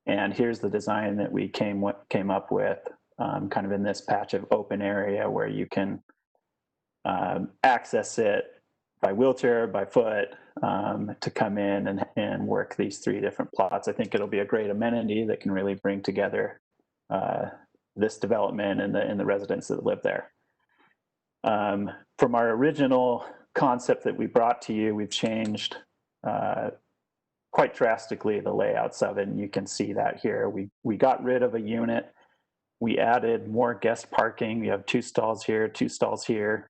And here's the design that we came up with, kind of in this patch of open area where you can access it by wheelchair, by foot, to come in and work these 3 different plots. I think it'll be a great amenity that can really bring together this development and the residents that live there. From our original concept that we brought to you, we've changed quite drastically the layouts of it, and you can see that here. We got rid of a unit. We added more guest parking. We have 2 stalls here, 2 stalls here,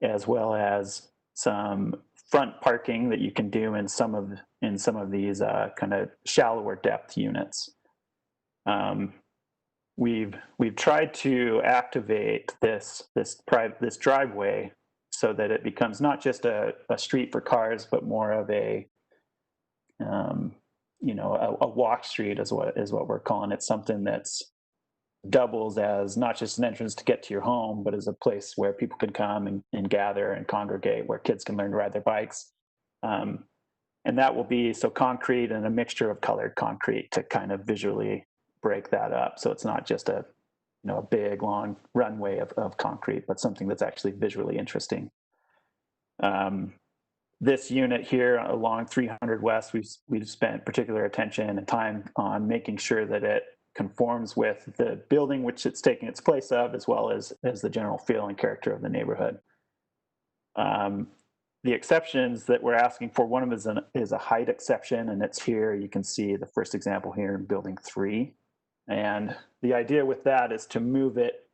as well as some front parking that you can do in some of these kind of shallower depth units. We've tried to activate this driveway so that it becomes not just a street for cars, but more of a walk street is what we're calling it. Something that's doubles as not just an entrance to get to your home, but as a place where people can come and gather and congregate, where kids can learn to ride their bikes. And that will be so concrete and a mixture of colored concrete to kind of visually break that up. So it's not just a, a big long runway of concrete, but something that's actually visually interesting. This unit here along 300 West, we've spent particular attention and time on making sure that it conforms with the building which it's taking its place of, as well as the general feel and character of the neighborhood. The exceptions that we're asking for, one of them is a height exception, and it's here. You can see the first example here in building 3. And the idea with that is to move it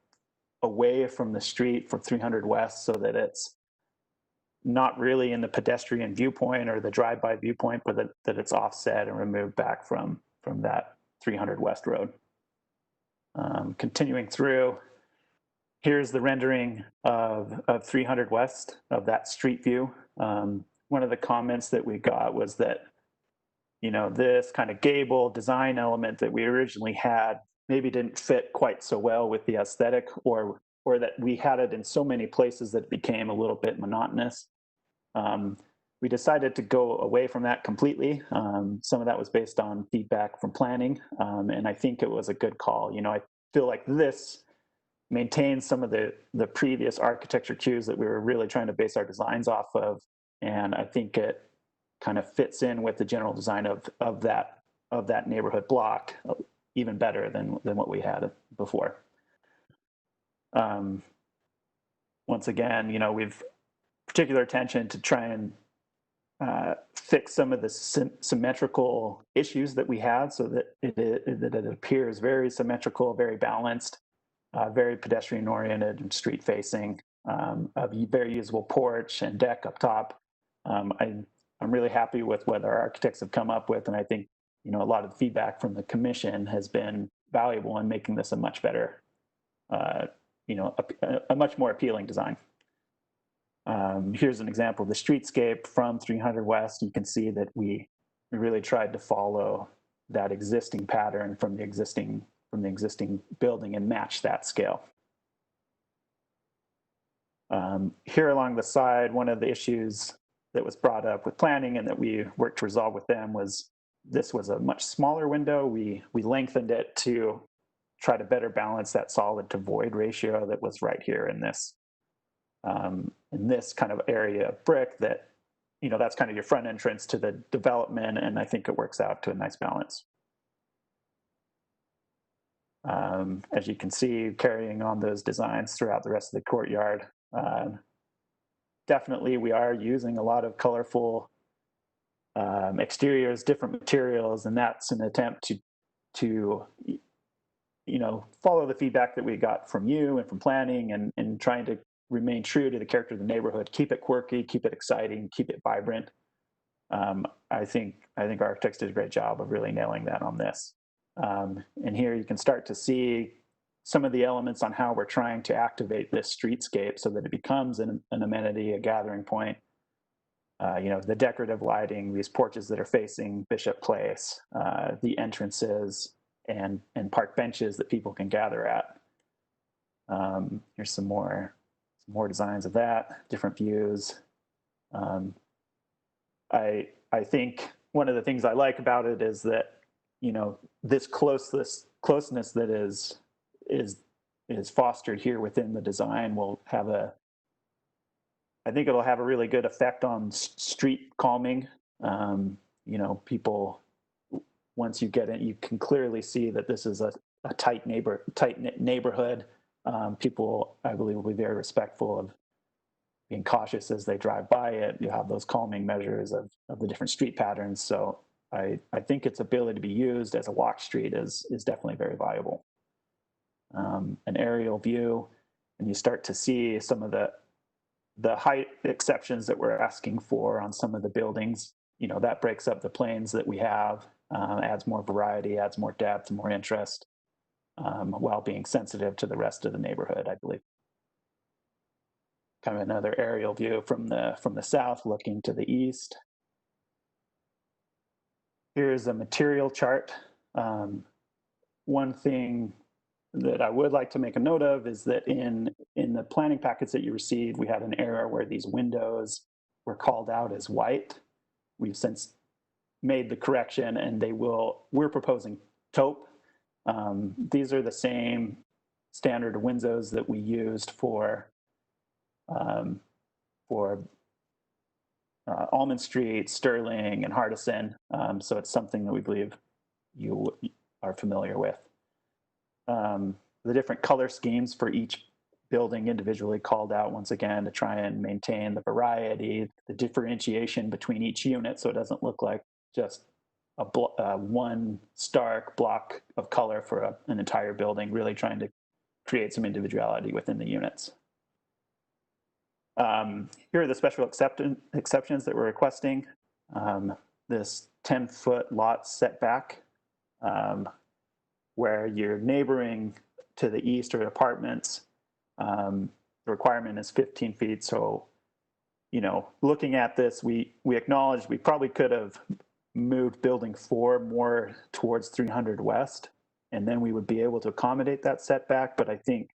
away from the street from 300 West so that it's not really in the pedestrian viewpoint or the drive-by viewpoint, but that it's offset and removed back from that 300 West road. Continuing through, here's the rendering of 300 West, of that street view. One of the comments that we got was that, this kind of gable design element that we originally had maybe didn't fit quite so well with the aesthetic, or that we had it in so many places that it became a little bit monotonous. We decided to go away from that completely. Some of that was based on feedback from planning, and I think it was a good call. I feel like this maintains some of the previous architecture cues that we were really trying to base our designs off of, and I think it kind of fits in with the general design of that neighborhood block even better than what we had before. Once again, we've particular attention to try and fix some of the symmetrical issues that we had, so that it appears very symmetrical, very balanced, very pedestrian oriented and street facing, a very usable porch and deck up top. I'm really happy with what our architects have come up with, and I think a lot of the feedback from the commission has been valuable in making this a much better, a much more appealing design. Here's an example of the streetscape from 300 West. You can see that we really tried to follow that existing pattern from the existing building and match that scale. Here along the side, one of the issues that was brought up with planning and that we worked to resolve with them was this was a much smaller window. We lengthened it to try to better balance that solid to void ratio that was right here in this kind of area of brick that, that's kind of your front entrance to the development, and I think it works out to a nice balance. As you can see, carrying on those designs throughout the rest of the courtyard, definitely we are using a lot of colorful exteriors, different materials, and that's an attempt to follow the feedback that we got from you and from planning, and trying to remain true to the character of the neighborhood, keep it quirky, keep it exciting, keep it vibrant. I think architects did a great job of really nailing that on this. And here you can start to see some of the elements on how we're trying to activate this streetscape so that it becomes an amenity, a gathering point. The decorative lighting, these porches that are facing Bishop Place, the entrances, and park benches that people can gather at. Here's some more designs of that, different views. I think one of the things I like about it is that this closeness that is fostered here within the design will have I think it'll have a really good effect on street calming. People, once you get in, you can clearly see that this is a tight-knit neighborhood. People, I believe, will be very respectful of being cautious as they drive by it. You have those calming measures of the different street patterns. So I think its ability to be used as a walk street is definitely very valuable. An aerial view, and you start to see some of the height exceptions that we're asking for on some of the buildings. That breaks up the planes that we have, adds more variety, adds more depth, more interest, while being sensitive to the rest of the neighborhood, I believe. Kind of another aerial view from the south looking to the east. Here's a material chart. One thing that I would like to make a note of is that in the planning packets that you received, we had an error where these windows were called out as white. We've since made the correction, and we're proposing taupe. These are the same standard windows that we used for Almond Street, Sterling, and Hardison. So it's something that we believe you are familiar with. The different color schemes for each building individually called out once again to try and maintain the variety, the differentiation between each unit, so it doesn't look like just one stark block of color for an entire building, really trying to create some individuality within the units. Here are the special exceptions that we're requesting. This 10-foot lot setback, where you're neighboring to the east or apartments, the requirement is 15 feet. So, looking at this, we acknowledge we probably could have moved building 4 more towards 300 West, and then we would be able to accommodate that setback. But I think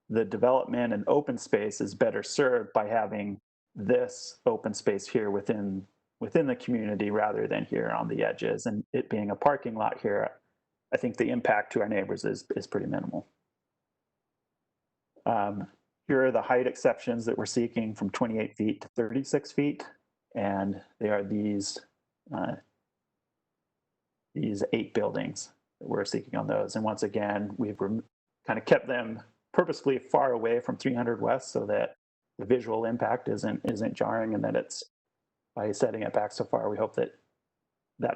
the development and open space is better served by having this open space here within the community rather than here on the edges. And it being a parking lot here, I think the impact to our neighbors is pretty minimal. Here are the height exceptions that we're seeking from 28 feet to 36 feet. And they are these 8 buildings that we're seeking on those. And once again, we've kind of kept them purposefully far away from 300 West so that the visual impact isn't jarring, and that it's, by setting it back so far, we hope that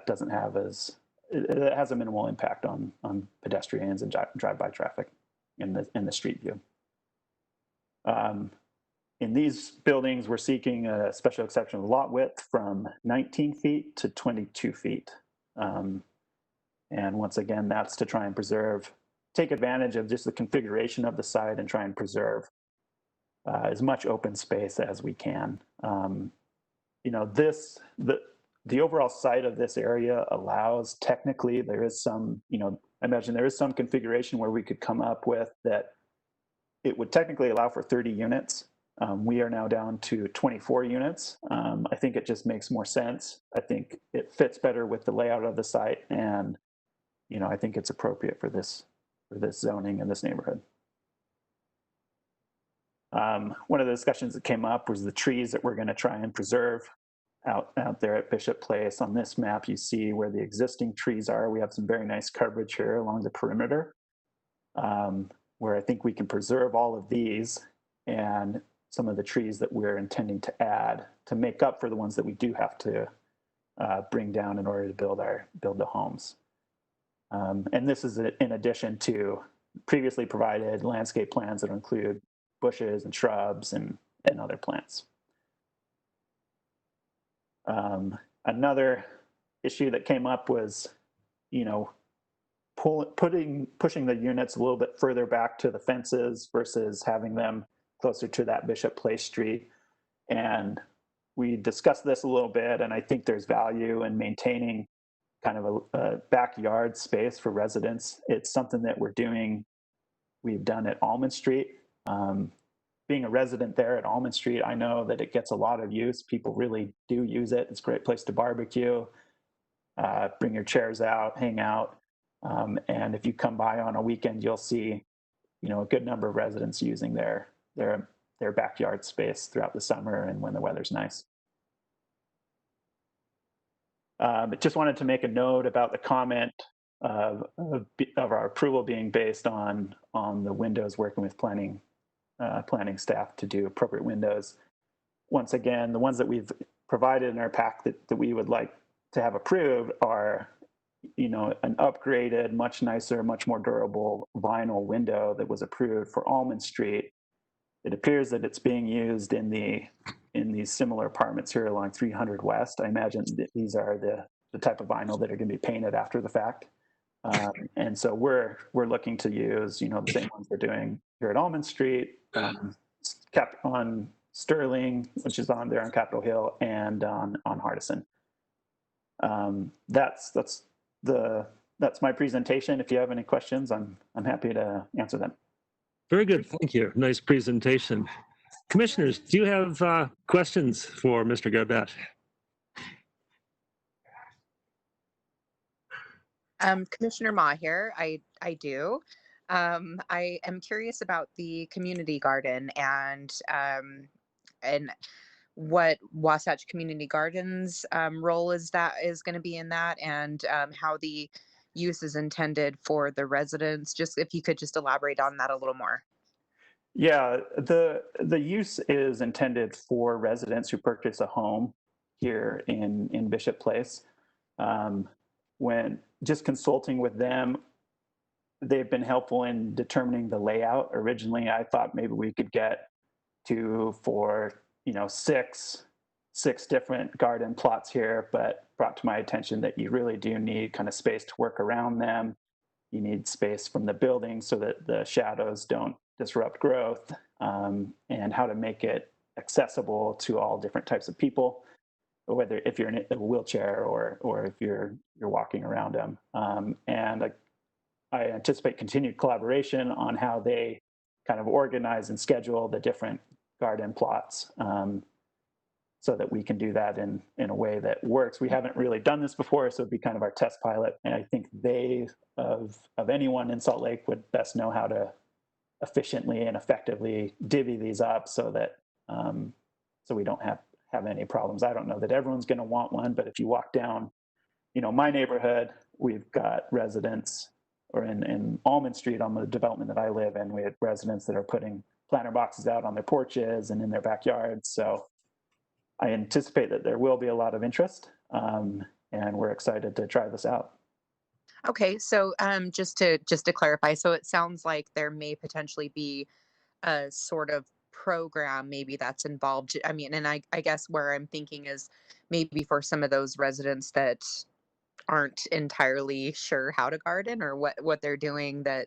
doesn't have it has a minimal impact on pedestrians and drive-by traffic in the street view. In these buildings, we're seeking a special exception of lot width from 19 feet to 22 feet. And once again, that's to try and take advantage of just the configuration of the site and try and preserve as much open space as we can. The overall site of this area allows, technically, there is some, I imagine there is some configuration where we could come up with that it would technically allow for 30 units. We are now down to 24 units. I think it just makes more sense. I think it fits better with the layout of the site, and I think it's appropriate for this zoning in this neighborhood. One of the discussions that came up was the trees that we're going to try and preserve out there at Bishop Place. On this map, you see where the existing trees are. We have some very nice coverage here along the perimeter, where I think we can preserve all of these and some of the trees that we're intending to add to make up for the ones that we do have to bring down in order to build the homes. And this is in addition to previously provided landscape plans that include bushes and shrubs and other plants. Another issue that came up was, pushing the units a little bit further back to the fences versus having them closer to that Bishop Place street. And we discussed this a little bit, and I think there's value in maintaining kind of a backyard space for residents. It's something that we've done at Almond Street. Being a resident there at Almond Street, I know that it gets a lot of use. People really do use it. It's a great place to barbecue, bring your chairs out, hang out. And if you come by on a weekend, you'll see, a good number of residents using their backyard space throughout the summer and when the weather's nice. But just wanted to make a note about the comment of our approval being based on the windows, working with planning staff to do appropriate windows. Once again, the ones that we've provided in our pack that we would like to have approved are, an upgraded, much nicer, much more durable vinyl window that was approved for Almond Street. It appears that it's being used in these similar apartments here along 300 West. I imagine that these are the type of vinyl that are going to be painted after the fact. And so we're looking to use, the same ones we're doing here at Almond Street, on Sterling, which is on there on Capitol Hill, and on Hardison. That's my presentation. If you have any questions, I'm happy to answer them. Very good. Thank you. Nice presentation. Commissioners, do you have questions for Mr. Garbett? Commissioner Ma here. I do. I am curious about the community garden and what Wasatch Community Gardens role is going to be in that, and how the use is intended for the residents. Just if you could just elaborate on that a little more. Yeah, the use is intended for residents who purchase a home here in Bishop Place. When just consulting with them, they've been helpful in determining the layout. Originally, I thought maybe we could get for six different garden plots here, but brought to my attention that you really do need kind of space to work around them. You need space from the building so that the shadows don't disrupt growth, and how to make it accessible to all different types of people, whether if you're in a wheelchair or if you're walking around them. And I anticipate continued collaboration on how they kind of organize and schedule the different garden plots, so that we can do that in a way that works. We haven't really done this before, so it'd be kind of our test pilot. And I think they, of anyone in Salt Lake, would best know how to efficiently and effectively divvy these up so that so we don't have any problems. I don't know that everyone's going to want one, but if you walk down, my neighborhood, we've got residents, or in Almond Street on the development that I live in, we had residents that are putting planter boxes out on their porches and in their backyards. So I anticipate that there will be a lot of interest, and we're excited to try this out. Okay, so just to clarify, so it sounds like there may potentially be a sort of program maybe that's involved. I mean, and I guess where I'm thinking is maybe for some of those residents that aren't entirely sure how to garden or what they're doing, that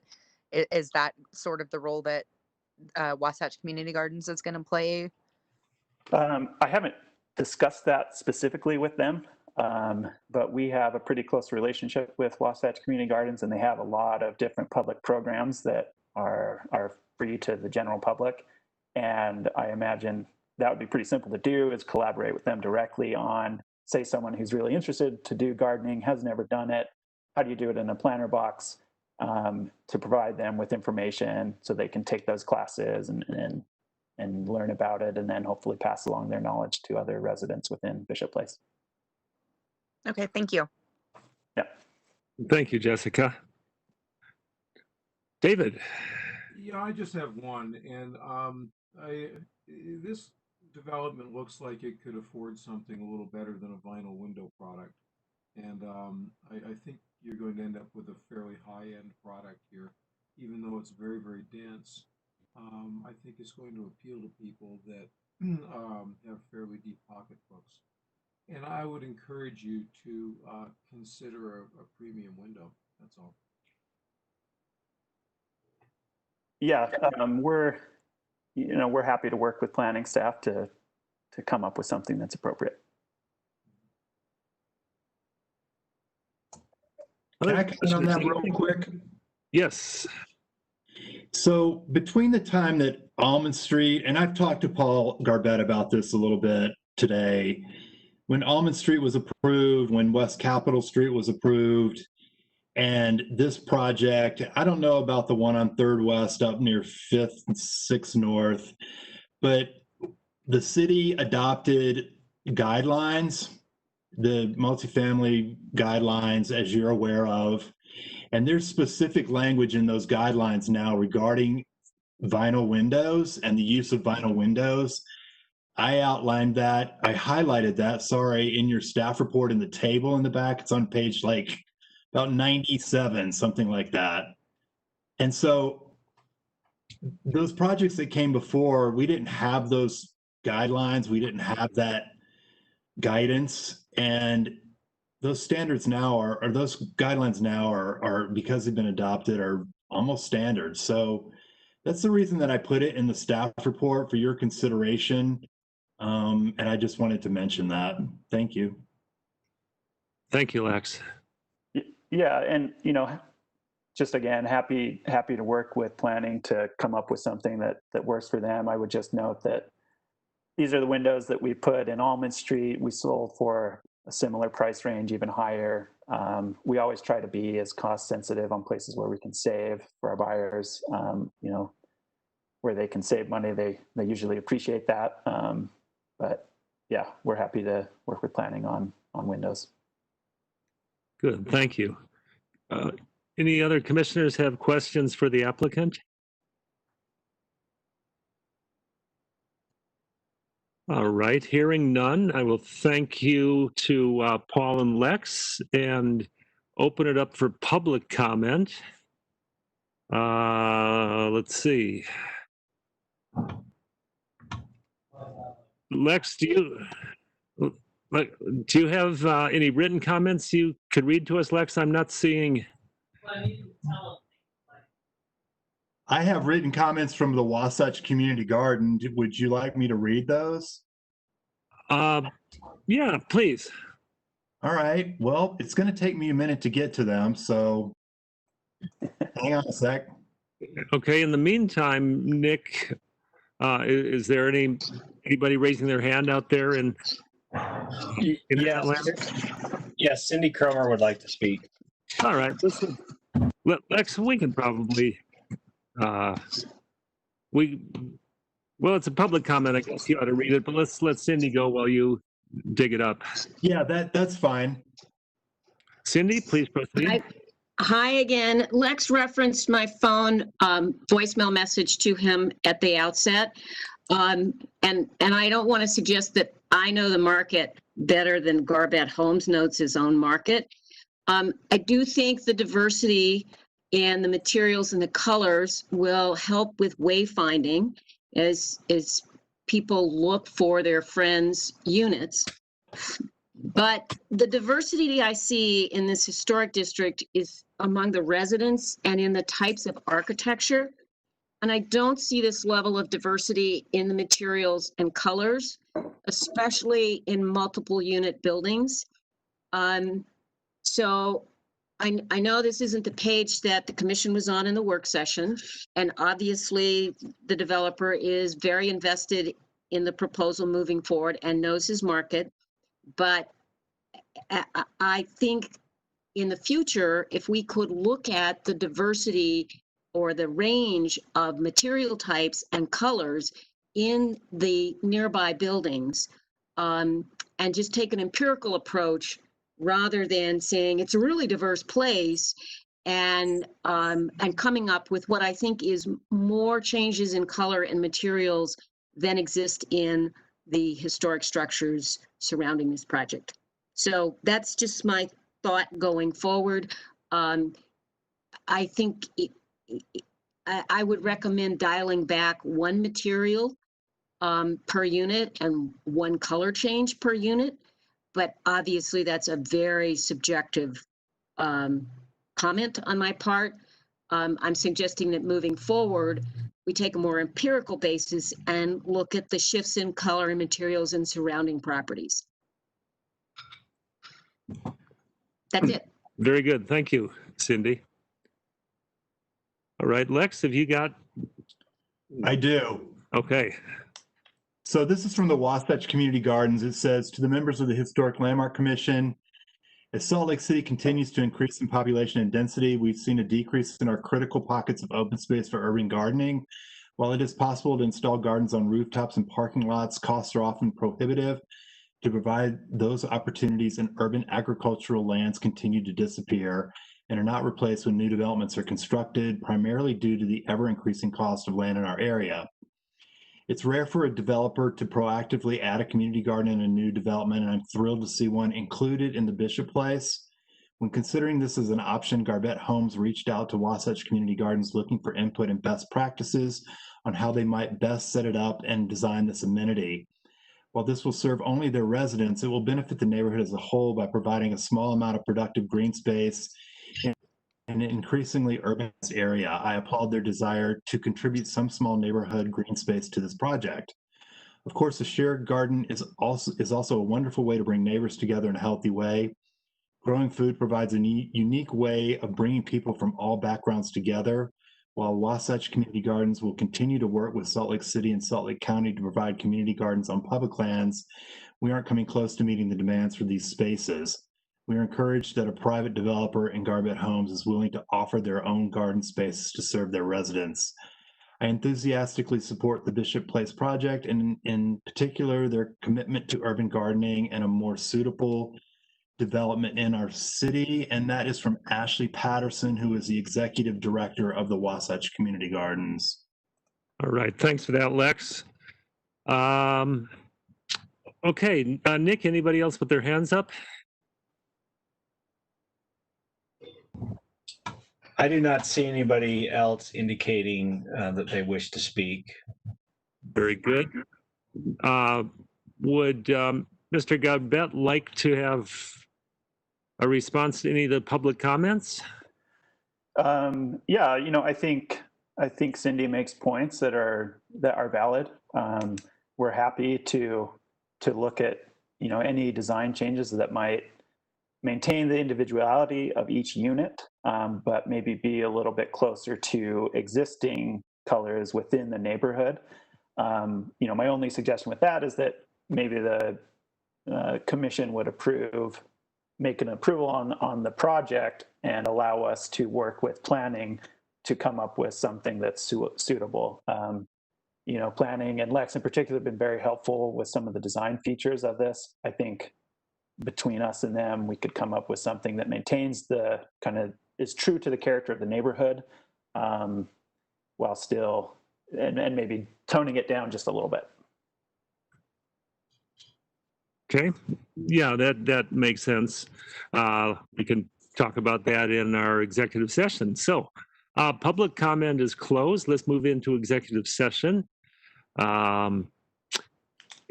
is that sort of the role that Wasatch Community Gardens is going to play? I haven't discussed that specifically with them, but we have a pretty close relationship with Wasatch Community Gardens, and they have a lot of different public programs that are free to the general public. And I imagine that would be pretty simple to do, is collaborate with them directly on, say, someone who's really interested to do gardening, has never done it. How do you do it in a planter box? To provide them with information so they can take those classes and learn about it, and then hopefully pass along their knowledge to other residents within Bishop Place. Okay, thank you. Yeah. Thank you, Jessica. David. Yeah, I just have one, and this development looks like it could afford something a little better than a vinyl window product, and I think you're going to end up with a fairly high-end product here, even though it's very, very dense. I think it's going to appeal to people that have fairly deep pocketbooks, and I would encourage you to consider a premium window. That's all. Yeah, we're happy to work with planning staff to come up with something that's appropriate. Can I comment on that real quick? Yes. So between the time that Almond Street, and I've talked to Paul Garbett about this a little bit today, when Almond Street was approved, when West Capitol Street was approved, and this project, I don't know about the one on 3rd West up near 5th and 6th North, but the city adopted guidelines, the multifamily guidelines, as you're aware of, and there's specific language in those guidelines now regarding vinyl windows and the use of vinyl windows. I outlined that, I highlighted that, in your staff report in the table in the back. It's on page about 97, something like that. And so those projects that came before, we didn't have those guidelines. We didn't have that guidance. And those standards now or those guidelines now are, because they've been adopted, are almost standard. So that's the reason that I put it in the staff report for your consideration. And I just wanted to mention that. Thank you. Thank you, Lex. Yeah, and just again, happy to work with planning to come up with something that works for them. I would just note that these are the windows that we put in Almond Street. We sold for a similar price range, even higher, We always try to be as cost sensitive on places where we can save for our buyers. You know, where they can save money, they usually appreciate that. But yeah, we're happy to work with planning on windows. Good, thank you. Any other commissioners have questions for the applicant? All right, hearing none, I will thank you to Paul and Lex and open it up for public comment. Let's see. Lex, do you have any written comments you could read to us, Lex? I'm not seeing. I have written comments from the Wasatch Community Garden. Would you like me to read those? Yeah, please. All right. Well, it's going to take me a minute to get to them, so hang on a sec. Okay. In the meantime, Nick, is there anybody raising their hand out there in Yes. Yes, Cindy Cramer would like to speak. All right. Lex, we can probably well, it's a public comment. I guess you ought to read it, but let's let Cindy go while you dig it up. Yeah, that's fine. Cindy, please proceed. Hi again. Lex referenced my phone voicemail message to him at the outset. And I don't want to suggest that I know the market better than Garbett Homes knows his own market. I do think the diversity and the materials and the colors will help with wayfinding as people look for their friends' units. But the diversity I see in this historic district is among the residents and in the types of architecture. And I don't see this level of diversity in the materials and colors, especially in multiple unit buildings. So I know this isn't the page that the commission was on in the work session, and obviously the developer is very invested in the proposal moving forward and knows his market. But I think in the future, if we could look at the diversity or the range of material types and colors in the nearby buildings, and just take an empirical approach rather than saying it's a really diverse place and coming up with what I think is more changes in color and materials than exist in the historic structures surrounding this project. So that's just my thought going forward. I think I would recommend dialing back one material per unit and one color change per unit. But obviously that's a very subjective comment on my part. I'm suggesting that moving forward, we take a more empirical basis and look at the shifts in color and materials in surrounding properties. That's it. Very good. Thank you, Cindy. All right, Lex, have you got? I do. Okay. So this is from the Wasatch Community Gardens. It says, to the members of the Historic Landmark Commission, as Salt Lake City continues to increase in population and density, we've seen a decrease in our critical pockets of open space for urban gardening. While it is possible to install gardens on rooftops and parking lots, costs are often prohibitive. To provide those opportunities in urban agricultural lands continue to disappear and are not replaced when new developments are constructed, primarily due to the ever-increasing cost of land in our area. It's rare for a developer to proactively add a community garden in a new development, and I'm thrilled to see one included in the Bishop Place. When considering this as an option, Garbett Homes reached out to Wasatch Community Gardens looking for input and best practices on how they might best set it up and design this amenity. While this will serve only their residents, it will benefit the neighborhood as a whole by providing a small amount of productive green space in an increasingly urbanized area. I applaud their desire to contribute some small neighborhood green space to this project. Of course, a shared garden is also a wonderful way to bring neighbors together in a healthy way. Growing food provides a unique way of bringing people from all backgrounds together. While Wasatch Community Gardens will continue to work with Salt Lake City and Salt Lake County to provide community gardens on public lands, we aren't coming close to meeting the demands for these spaces. we are encouraged that a private developer in Garbett Homes is willing to offer their own garden spaces to serve their residents. I enthusiastically support the Bishop Place project, and in particular, their commitment to urban gardening and a more suitable development in our city. And that is from Ashley Patterson, who is the executive director of the Wasatch Community Gardens. All right, thanks for that, Lex. Okay, Nick, anybody else with their hands up? I do not see anybody else indicating that they wish to speak. Very good. Would Mr. Garbett like to have a response to any of the public comments? Yeah, you know, I think Cindy makes points that are valid. We're happy to look at, you know, any design changes that might maintain the individuality of each unit, but maybe be a little bit closer to existing colors within the neighborhood. You know, my only suggestion with that is that maybe the commission would make an approval on the project and allow us to work with planning to come up with something that's suitable. You know, planning and Lex in particular have been very helpful with some of the design features of this. I think between us and them, we could come up with something that maintains the kind of is true to the character of the neighborhood, while still and maybe toning it down just a little bit. Okay, yeah, that makes sense. We can talk about that in our executive session. So public comment is closed. Let's move into executive session.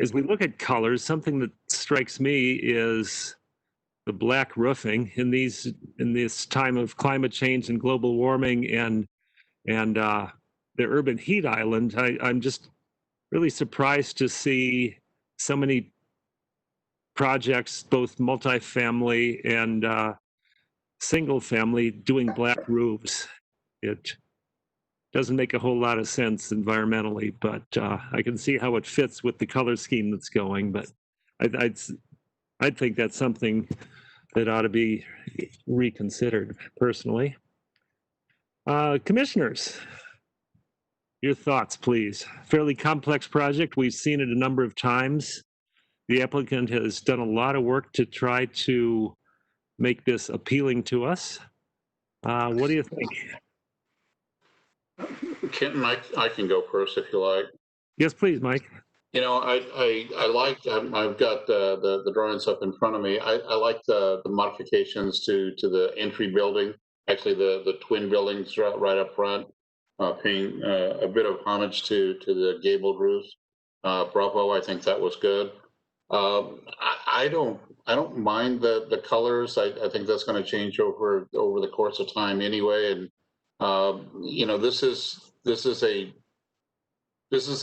As we look at colors, something that strikes me is the black roofing in this time of climate change and global warming and the urban heat island. I'm just really surprised to see so many projects, both multifamily and single family, doing black roofs. It doesn't make a whole lot of sense environmentally, but I can see how it fits with the color scheme that's going. But I'd think that's something that ought to be reconsidered personally. Commissioners, your thoughts, please. Fairly complex project. We've seen it a number of times. The applicant has done a lot of work to try to make this appealing to us. What do you think? Kenton, I can go first if you like. Yes, please, Mike. You know, I like, I've got the drawings up in front of me. I like the modifications to the entry building, actually the twin buildings right up front, paying a bit of homage to the gabled roofs. Bravo, I think that was good. I don't mind the colors. I think that's going to change over the course of time anyway. And you know, this is a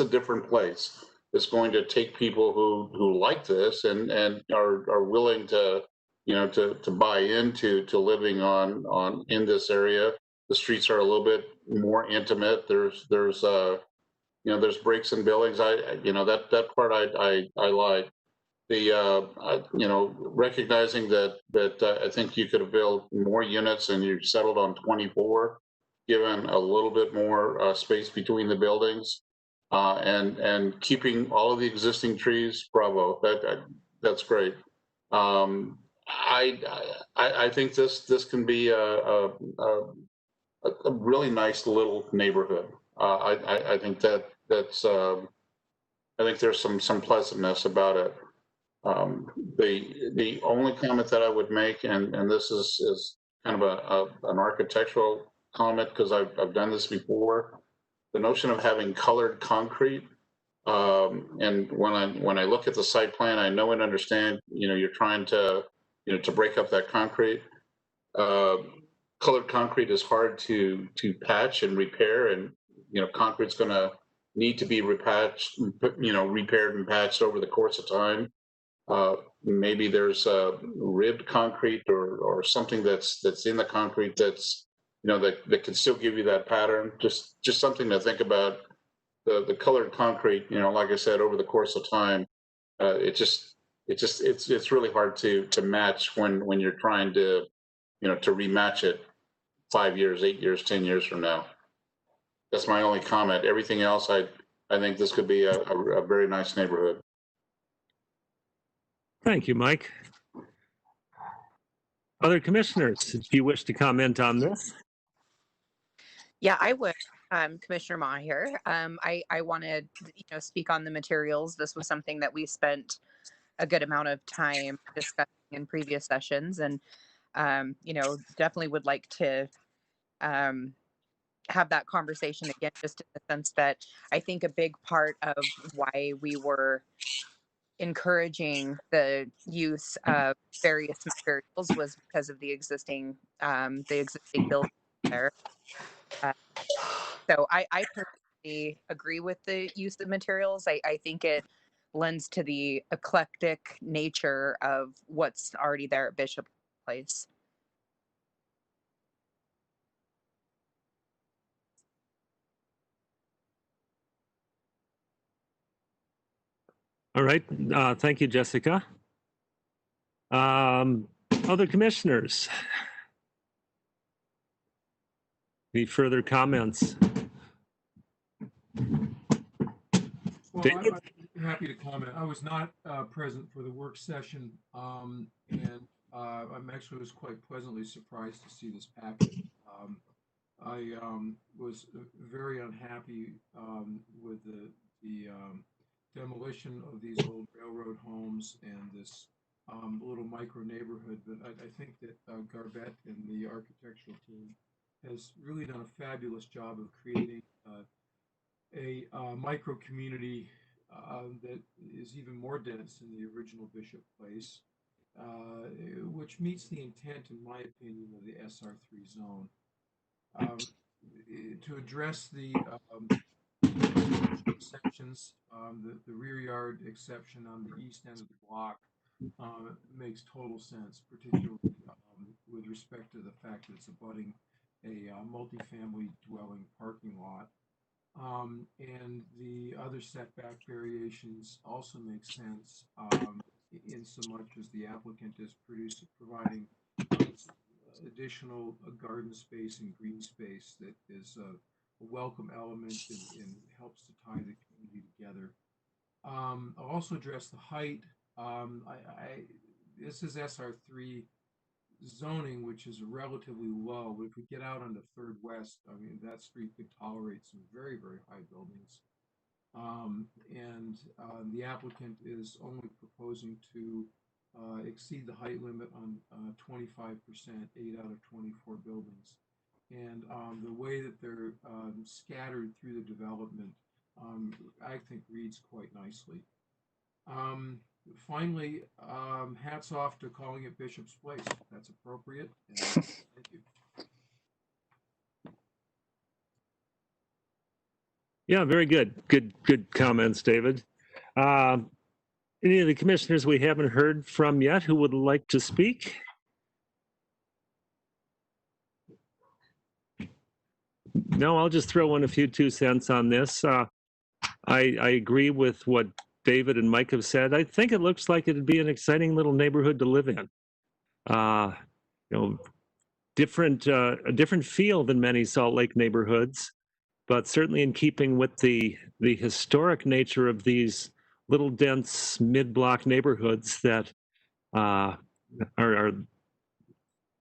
different place. It's going to take people who like this and are willing to, you know, to buy into living in this area. The streets are a little bit more intimate. There's you know, there's breaks in buildings. You know, that part I like. The you know, recognizing that I think you could have built more units and you settled on 24, given a little bit more space between the buildings, and keeping all of the existing trees. Bravo, that's great. I think this can be a really nice little neighborhood. I think that's I think there's some pleasantness about it. The only comment that I would make, and this is kind of an architectural comment because I've done this before, the notion of having colored concrete. And when I look at the site plan, I know and understand, you know, you're trying to, you know, to break up that concrete. Colored concrete is hard to patch and repair, and you know, concrete's going to need to be repaired and patched over the course of time. Maybe there's ribbed concrete or something that's in the concrete that's, you know, that can still give you that pattern. Just something to think about. The colored concrete, you know, like I said, over the course of time, it just it's really hard to match when you're trying to, to rematch it 5 years, 8 years, 10 years from now. That's my only comment. Everything else, I think this could be a very nice neighborhood. Thank you, Mike. Other commissioners, if you wish to comment on this. Yeah, I would, Commissioner Maher. I wanted, speak on the materials. This was something that we spent a good amount of time discussing in previous sessions, and definitely would like to have that conversation again, just in the sense that I think a big part of why we were encouraging the use of various materials was because of the existing building there. So I personally agree with the use of materials. I think it lends to the eclectic nature of what's already there at Bishop Place. All right. Thank you, Jessica. Other commissioners? Any further comments? Well, David? I'm happy to comment. I was not present for the work session, and I'm actually was quite pleasantly surprised to see this packet. I was very unhappy with the demolition of these old railroad homes and this little micro neighborhood, but I think that Garbett and the architectural team has really done a fabulous job of creating a micro community that is even more dense than the original Bishop Place, which meets the intent, in my opinion, of the SR3 zone. To address the exceptions, the rear yard exception on the east end of the block makes total sense, particularly with respect to the fact that it's abutting a multifamily dwelling parking lot. And the other setback variations also make sense in so much as the applicant is providing additional garden space and green space that is a welcome element and helps to tie the community together. I'll also address the height. This is SR3 zoning, which is relatively low, but if we get out onto Third West, I mean, that street could tolerate some very, very high buildings. The applicant is only proposing to exceed the height limit on 25%, 8 out of 24 buildings. And the way that they're scattered through the development, I think reads quite nicely. Finally, hats off to calling it Bishop's Place. That's appropriate. And thank you. Yeah, very good. Good comments, David. Any of the commissioners we haven't heard from yet who would like to speak? No, I'll just throw in a few 2 cents on this. I agree with what David and Mike have said. I think it looks like it'd be an exciting little neighborhood to live in. A different feel than many Salt Lake neighborhoods, but certainly in keeping with the historic nature of these little dense mid-block neighborhoods that are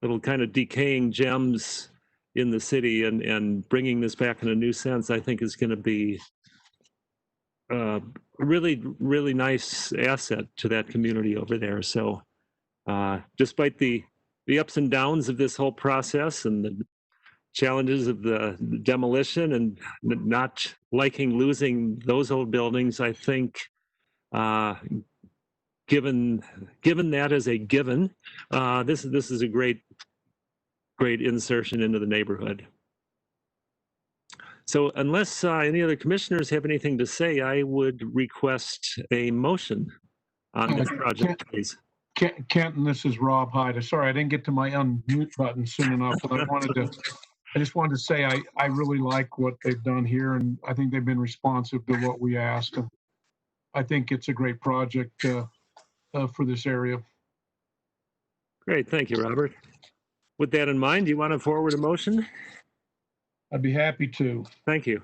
little kind of decaying gems in the city, and bringing this back in a new sense, I think is going to be a really nice asset to that community over there. So despite the ups and downs of this whole process and the challenges of the demolition and not liking losing those old buildings, I think given that as a given, this is a great insertion into the neighborhood. So unless any other commissioners have anything to say, I would request a motion on this project, please. Kenton, this is Rob Hyde. Sorry, I didn't get to my unmute button soon enough, but I just wanted to say I really like what they've done here, and I think they've been responsive to what we asked. And I think it's a great project. for this area. Great, thank you, Robert. With that in mind, do you want to forward a motion? I'd be happy to. Thank you.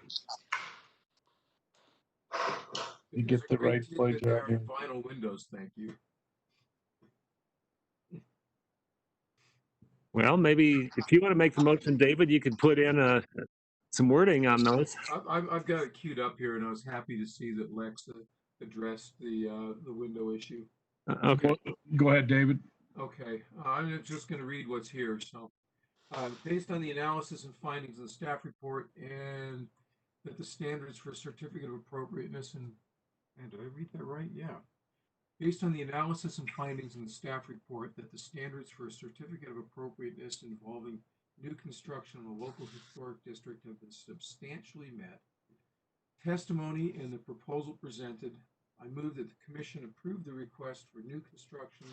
You get the right play job here. Vinyl windows, thank you. Well, maybe if you want to make the motion, David, you could put in some wording on those. I've got it queued up here, and I was happy to see that Lex addressed the window issue. Okay. Go ahead, David. Okay, I'm just going to read what's here. So, based on the analysis and findings of the staff report, and that the standards for certificate of appropriateness and did I read that right? Yeah. Based on the analysis and findings in the staff report, that the standards for a certificate of appropriateness involving new construction in a local historic district have been substantially met. Testimony in the proposal presented, I move that the commission approve the request for new construction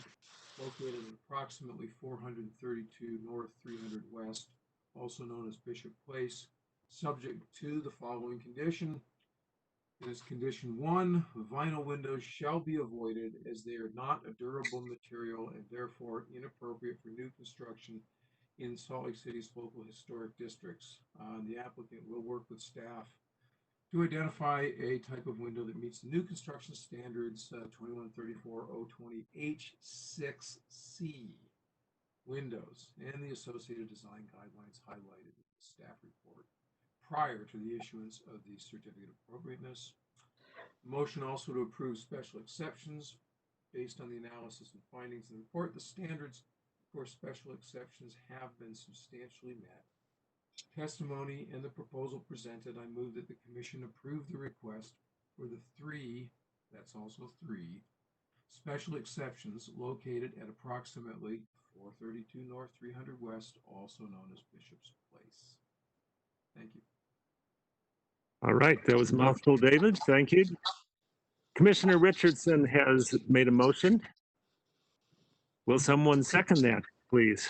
located at approximately 432 North 300 West, also known as Bishop Place, subject to the following condition. It is condition 1, vinyl windows shall be avoided as they are not a durable material and therefore inappropriate for new construction in Salt Lake City's local historic districts. The applicant will work with staff to identify a type of window that meets the new construction standards 2134-020H6C windows and the associated design guidelines highlighted in the staff report prior to the issuance of the certificate of appropriateness. Motion also to approve special exceptions based on the analysis and findings in the report. The standards for special exceptions have been substantially met. Testimony in the proposal presented, I move that the commission approve the request for the 3, that's also 3, special exceptions located at approximately 432 North 300 West, also known as Bishop's Place. Thank you. All right, that was a mouthful, David. Thank you. Commissioner Richardson has made a motion. Will someone second that, please?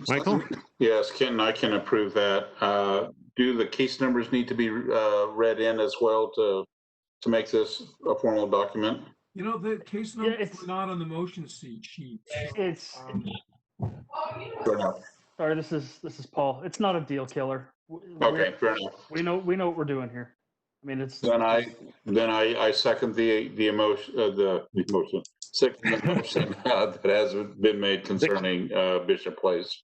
Michael? Yes, Ken, I can approve that. Do the case numbers need to be read in as well to make this a formal document? You know, the case numbers were not on the motion sheet. It's Fair enough. sorry, this is Paul. It's not a deal killer. Okay, fair enough. We know what we're doing here. I mean, it's Then I second the emotion, second the motion that has been made concerning Bishop Place.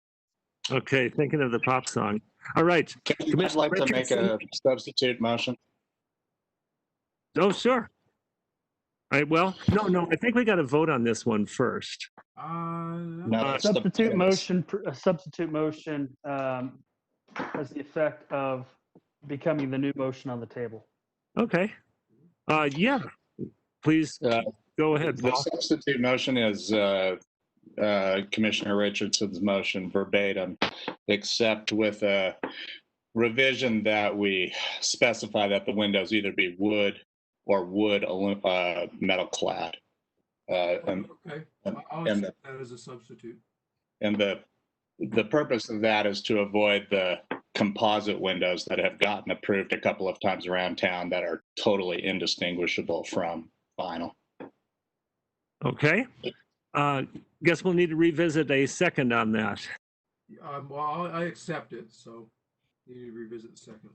Okay, thinking of the pop song. All right. I'd like to make a substitute motion. Oh, sure. All right, well, no, I think we got to vote on this one first. a substitute motion has the effect of becoming the new motion on the table. Okay. Yeah, please go ahead. The substitute motion is Commissioner Richardson's motion verbatim, except with a revision that we specify that the windows either be wood or wood metal clad. Okay, I'll accept that as a substitute. And the purpose of that is to avoid the composite windows that have gotten approved a couple of times around town that are totally indistinguishable from vinyl. Okay. Guess we'll need to revisit a second on that. Well, I accept it, so you need to revisit the second.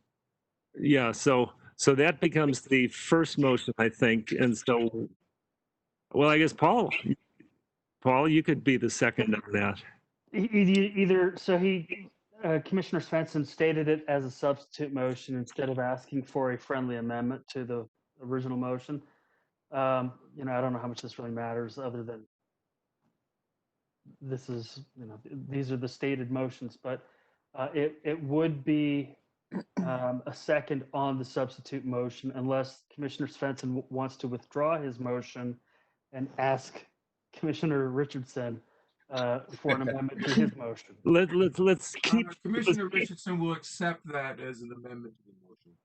Yeah, so that becomes the first motion, I think. And so, well, I guess Paul, you could be the second on that. Either so Commissioner Svensson stated it as a substitute motion instead of asking for a friendly amendment to the original motion. I don't know how much this really matters other than this is, these are the stated motions, but it would be a second on the substitute motion unless Commissioner Svensson wants to withdraw his motion and ask Commissioner Richardson for an amendment to his motion. Let's keep Commissioner Richardson will accept that as an amendment to the motion.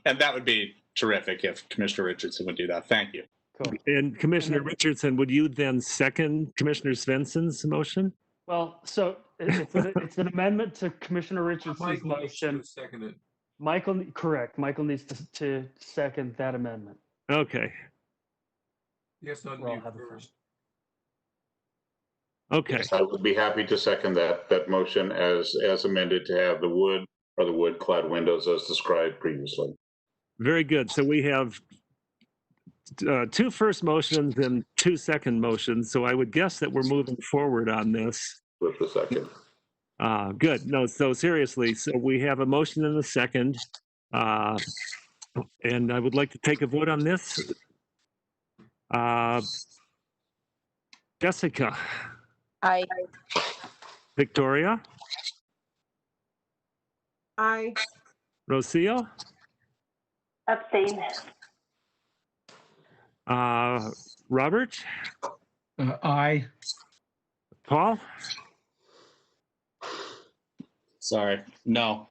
And that would be terrific if Commissioner Richardson would do that. Thank you. Cool. And Commissioner Richardson, would you then second Commissioner Svensson's motion? Well, so it's an amendment to Commissioner Richardson's motion. Seconded. Correct. Michael needs to second that amendment. Okay. Yes, We'll unmute have a first. Okay. Yes, I would be happy to second that motion as amended to have the wood or the wood clad windows as described previously. Very good. So we have two first motions and two second motions. So I would guess that we're moving forward on this. With the second. Good. No, so seriously, so we have a motion and a second. And I would like to take a vote on this. Jessica. Aye. Victoria. Aye. Rocio. Abstain. Robert. Aye. Paul. Sorry, no.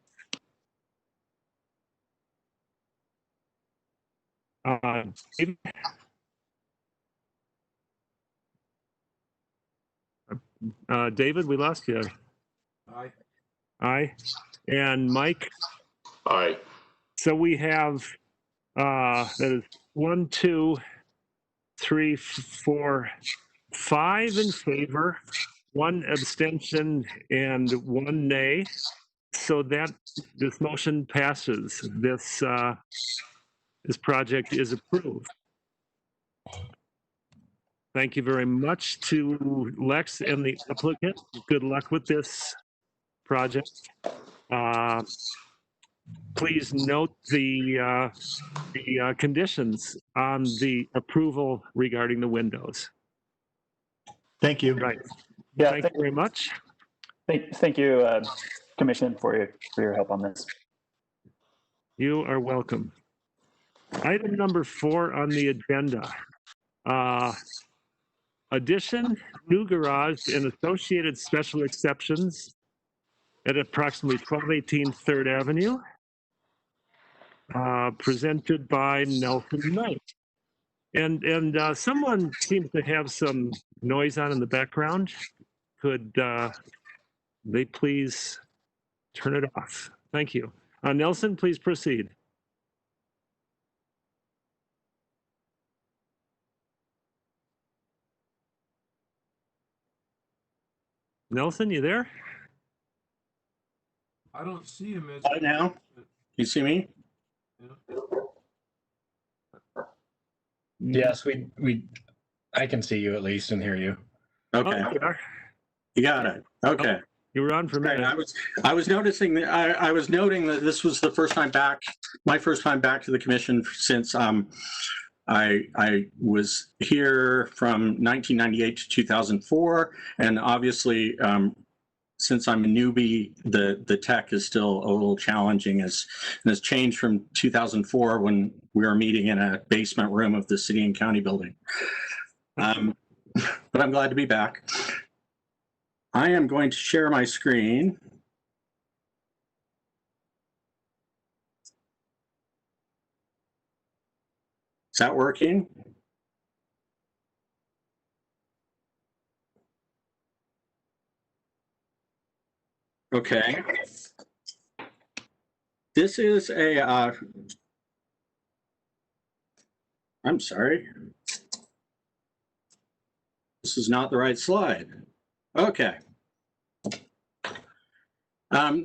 David? David, we lost you. Aye. Aye. And Mike? Aye. So we have, that is 1, 2, 3, 4, 5 in favor, 1 abstention, and 1 nay. So that this motion passes. This project is approved. Thank you very much to Lex and the applicant. Good luck with this project. Please note the conditions on the approval regarding the windows. Thank you. Right. Yeah, Thank you very much. Thank you, Commission, for your help on this. You are welcome. Item number 4 on the agenda. Addition, new garage, and associated special exceptions at approximately 1218 3rd Avenue. Presented by Nelson Knight. And someone seems to have some noise on in the background. Could they please turn it off? Thank you. Nelson, please proceed. Nelson, you there? I don't see him as. Hi now. You see me? Yes, I can see you at least and hear you. Okay. Oh, you got it. Okay. You were on for a minute. I was noticing that I was noting that this was the first time back, my first time back to the commission since I was here from 1998 to 2004, and obviously since I'm a newbie, the tech is still a little challenging and has changed from 2004 when we were meeting in a basement room of the city and county building. But I'm glad to be back. I am going to share my screen. Is that working? Okay. This is a, I'm sorry. This is not the right slide. Okay.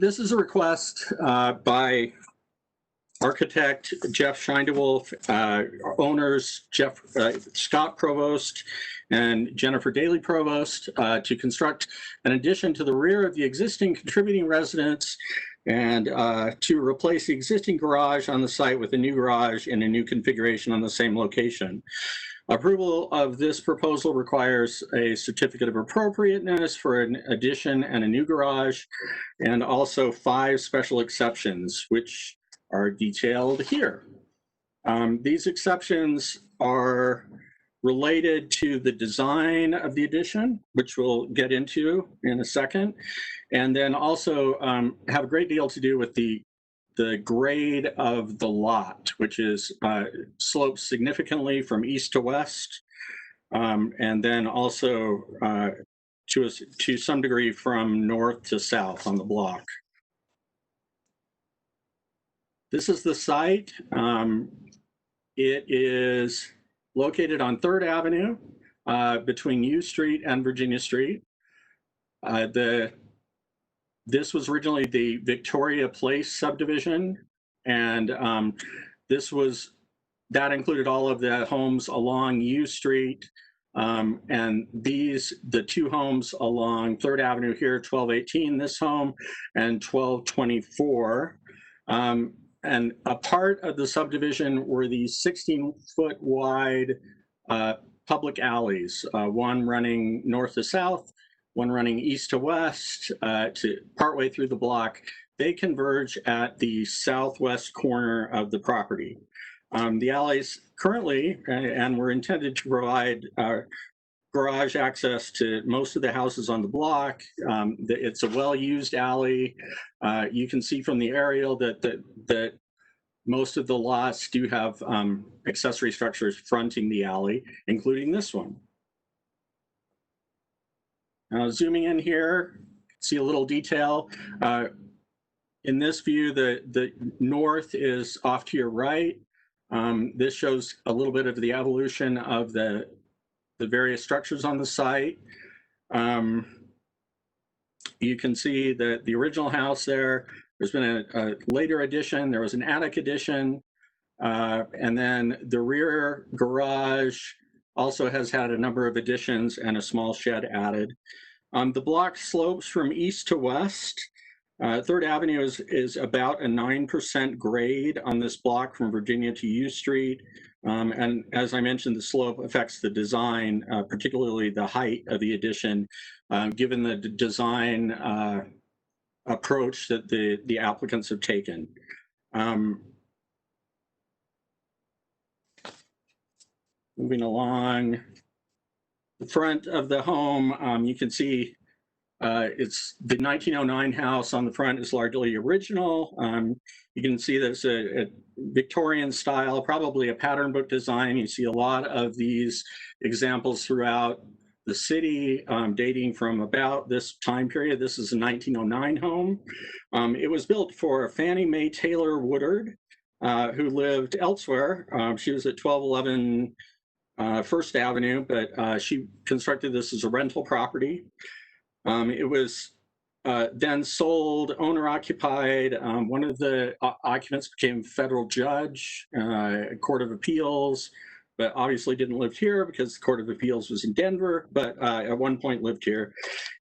This is a request by architect Jeff Scheindewolf, owners Scott Provost and Jennifer Daly Provost to construct an addition to the rear of the existing contributing residence and to replace the existing garage on the site with a new garage in a new configuration on the same location. Approval of this proposal requires a certificate of appropriateness for an addition and a new garage, and also 5 special exceptions, which are detailed here. These exceptions are related to the design of the addition, which we'll get into in a second, and then also have a great deal to do with the grade of the lot, which is slopes significantly from east to west, and then also to some degree from north to south on the block. This is the site. It is located on 3rd Avenue between U Street and Virginia Street. This was originally the Victoria Place subdivision, and that included all of the homes along U Street, and the two homes along 3rd Avenue here, 1218, this home, and 1224. And a part of the subdivision were these 16-foot wide public alleys, one running north to south, one running east to west, to partway through the block. They converge at the southwest corner of the property. The alleys currently, and were intended to provide garage access to most of the houses on the block. It's a well-used alley. You can see from the aerial that most of the lots do have accessory structures fronting the alley, including this one. Now, zooming in here, see a little detail. In this view, the north is off to your right. This shows a little bit of the evolution of the various structures on the site. You can see that the original house there's been a later addition, there was an attic addition, and then the rear garage also has had a number of additions and a small shed added. The block slopes from east to west. 3rd Avenue is about a 9% grade on this block from Virginia to U Street. And as I mentioned, the slope affects the design, particularly the height of the addition, given the design approach that the applicants have taken. Moving along, the front of the home, you can see it's the 1909 house on the front is largely original. You can see that it's a Victorian style, probably a pattern book design. You see a lot of these examples throughout the city, dating from about this time period. This is a 1909 home. It was built for Fannie Mae Taylor Woodard, who lived elsewhere. She was at 1211 First Avenue, but she constructed this as a rental property. It was then sold, owner occupied. One of the occupants became federal judge, Court of Appeals, but obviously didn't live here because the Court of Appeals was in Denver, but at one point lived here.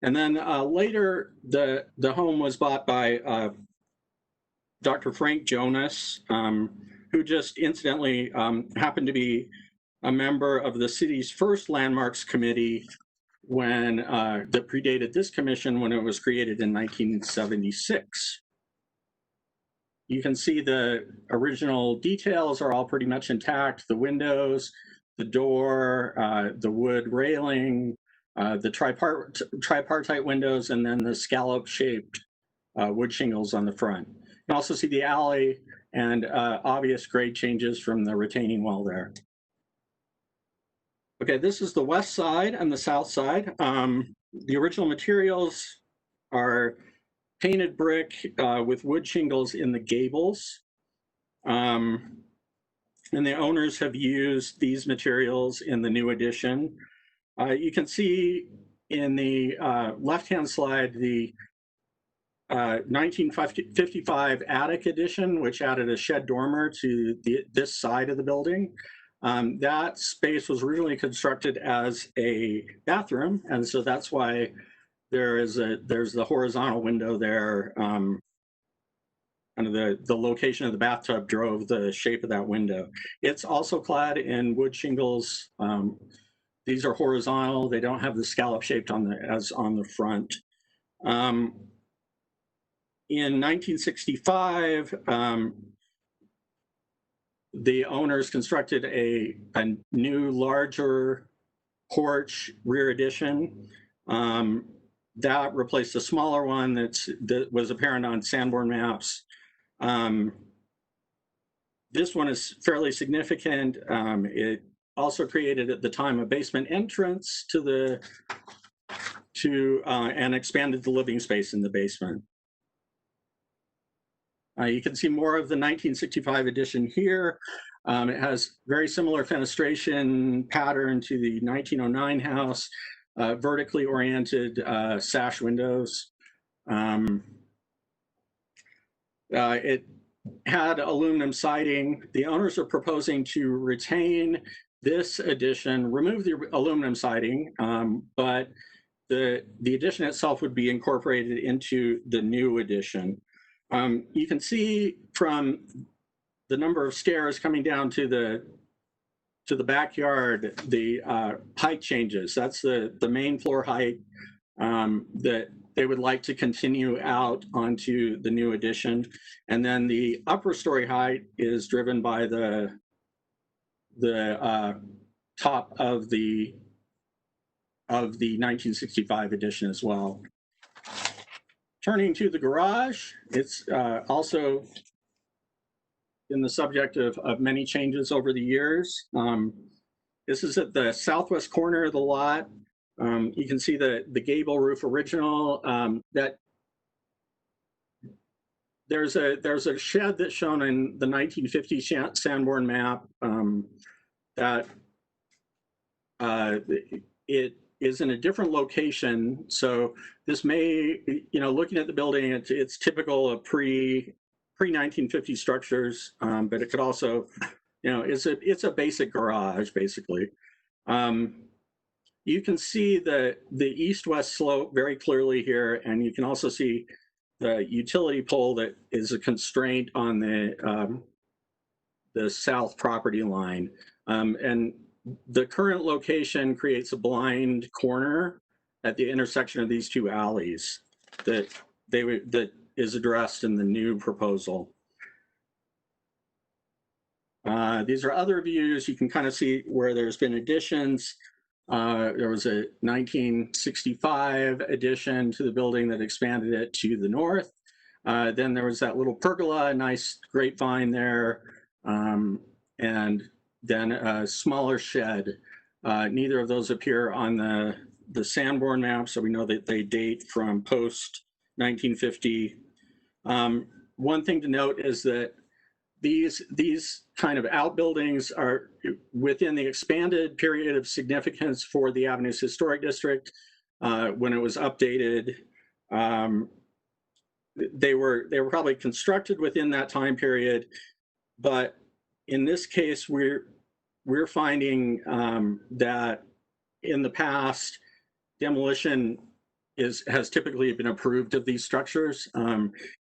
And then later, the home was bought by Dr. Frank Jonas, who just incidentally happened to be a member of the city's first landmarks committee when that predated this commission when it was created in 1976. You can see the original details are all pretty much intact. The windows, the door, the wood railing, the tripartite windows, and then the scallop-shaped wood shingles on the front. You can also see the alley and obvious grade changes from the retaining wall there. Okay, this is the west side and the south side. The original materials are painted brick with wood shingles in the gables. And the owners have used these materials in the new addition. You can see in the left-hand slide the 1955 attic addition, which added a shed dormer to this side of the building. That space was originally constructed as a bathroom, and so that's why there's the horizontal window there. Kind of the location of the bathtub drove the shape of that window. It's also clad in wood shingles. These are horizontal. They don't have the scallop shaped as on the front. In 1965, the owners constructed a new, larger porch rear addition. That replaced a smaller one that was apparent on Sanborn maps. This one is fairly significant. It also created at the time a basement entrance and expanded the living space in the basement. You can see more of the 1965 edition here. It has very similar fenestration pattern to the 1909 house, vertically oriented sash windows. It had aluminum siding. The owners are proposing to retain this addition, remove the aluminum siding, but the addition itself would be incorporated into the new addition. You can see from the number of stairs coming down to the backyard, the height changes. That's the main floor height that they would like to continue out onto the new addition. And then the upper story height is driven by the top of the 1965 edition as well. Turning to the garage, it's also been the subject of many changes over the years. This is at the southwest corner of the lot. You can see the gable roof original. That there's a shed that's shown in the 1950 Sanborn map that it is in a different location. So this may, looking at the building, it's typical of pre-1950 structures, but it could also, it's a basic garage basically. You can see the east-west slope very clearly here, and you can also see the utility pole that is a constraint on the south property line. And the current location creates a blind corner at the intersection of these two alleys that is addressed in the new proposal. These are other views. You can kind of see where there's been additions. There was a 1965 addition to the building that expanded it to the north. Then there was that little pergola, a nice grapevine there, and then a smaller shed. Neither of those appear on the Sanborn map, so we know that they date from post 1950. One thing to note is that these kind of outbuildings are within the expanded period of significance for the Avenues Historic District. When it was updated, they were probably constructed within that time period, but in this case, we're finding that in the past, demolition has typically been approved of these structures.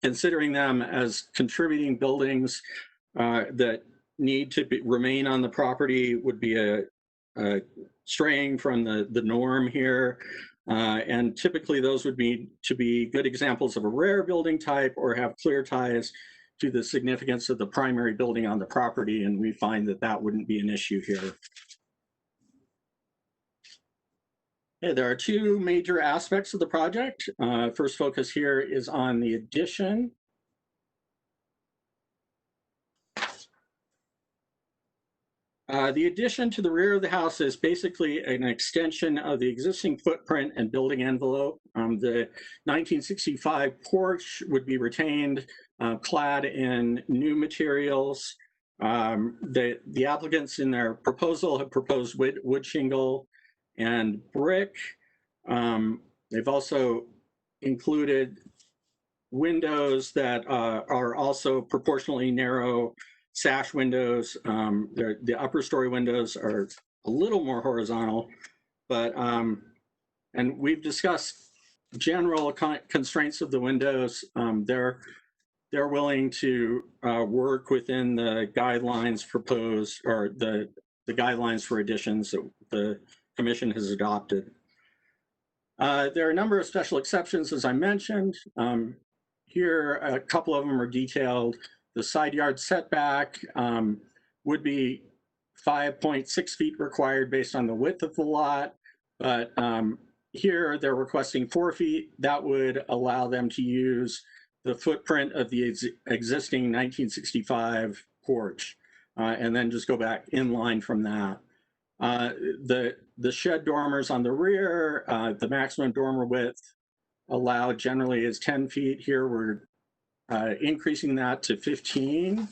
Considering them as contributing buildings that need to remain on the property would be a straying from the norm here. And typically those would be good examples of a rare building type or have clear ties to the significance of the primary building on the property, and we find that that wouldn't be an issue here. Okay, there are two major aspects of the project. First focus here is on the addition. The addition to the rear of the house is basically an extension of the existing footprint and building envelope. The 1965 porch would be retained, clad in new materials. The applicants in their proposal have proposed wood shingle and brick. They've also included windows that are also proportionally narrow sash windows. The upper story windows are a little more horizontal, but and we've discussed general constraints of the windows. They're willing to work within the guidelines proposed, or the guidelines for additions that the Commission has adopted. There are a number of special exceptions, as I mentioned. Here, a couple of them are detailed. The side yard setback would be 5.6 feet required based on the width of the lot, but here they're requesting 4 feet. That would allow them to use the footprint of the existing 1965 porch, and then just go back in line from that. The shed dormers on the rear, the maximum dormer width allowed generally is 10 feet. Here we're increasing that to 15.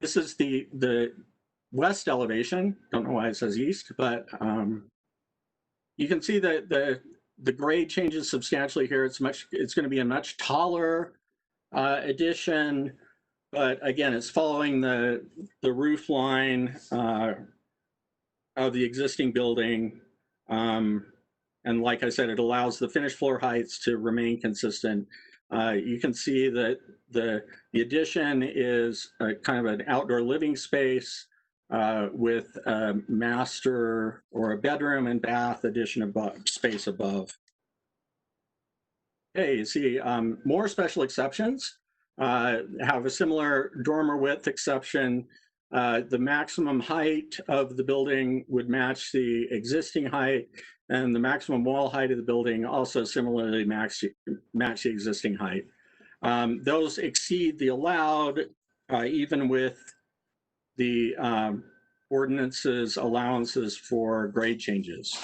This is the west elevation. Don't know why it says east, but you can see that the grade changes substantially here. It's going to be a much taller addition, but again, it's following the roof line of the existing building. And like I said, it allows the finished floor heights to remain consistent. You can see that the addition is kind of an outdoor living space with a master or a bedroom and bath addition above, space above. Okay, you see more special exceptions have a similar dormer width exception. The maximum height of the building would match the existing height, and the maximum wall height of the building also similarly match the existing height. Those exceed the allowed, even with the ordinance's allowances for grade changes.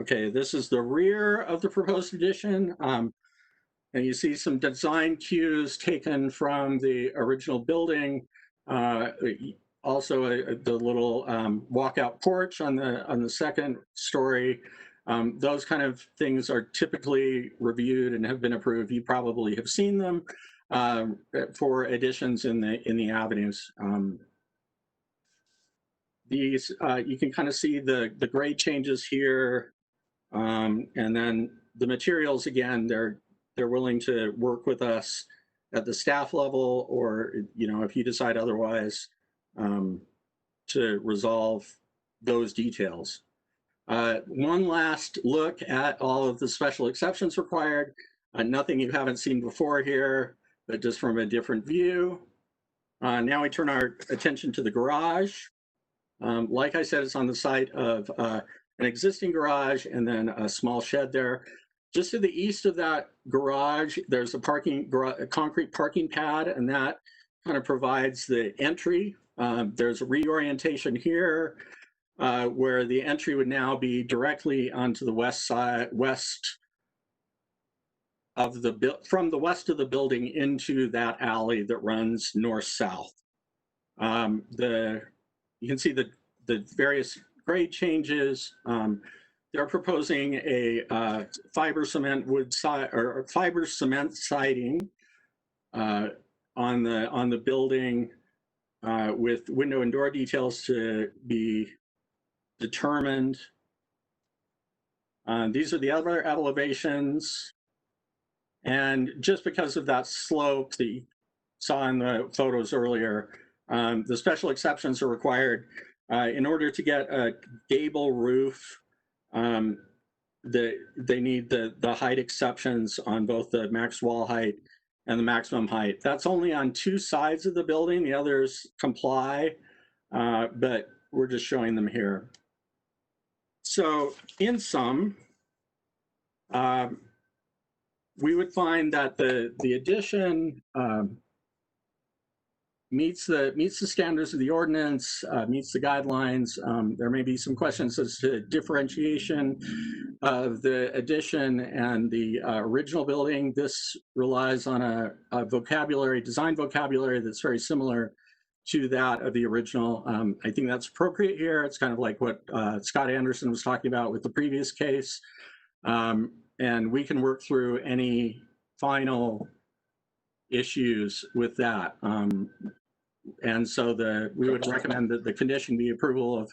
Okay, this is the rear of the proposed addition. And you see some design cues taken from the original building. Also, the little walkout porch on the second story. Those kind of things are typically reviewed and have been approved. You probably have seen them for additions in the avenues. These you can kind of see the grade changes here, and then the materials again. They're willing to work with us at the staff level, or if you decide otherwise, to resolve those details. One last look at all of the special exceptions required. Nothing you haven't seen before here, but just from a different view. Now we turn our attention to the garage. Like I said, it's on the site of an existing garage and then a small shed there. Just to the east of that garage, there's a concrete parking pad, and that kind of provides the entry. There's a reorientation here where the entry would now be directly onto the from the west of the building into that alley that runs north-south. You can see the various grade changes. They're proposing a fiber cement siding on the building with window and door details to be determined. These are the other elevations, and just because of that slope that you saw in the photos earlier, the special exceptions are required in order to get a gable roof. They need the height exceptions on both the max wall height and the maximum height. That's only on two sides of the building. The others comply, but we're just showing them here. So in sum, we would find that the addition meets the standards of the ordinance, meets the guidelines. There may be some questions as to differentiation of the addition and the original building. This relies on a design vocabulary that's very similar to that of the original. I think that's appropriate here. It's kind of like what Scott Anderson was talking about with the previous case. And we can work through any final issues with that. And so we would recommend that the condition be approval of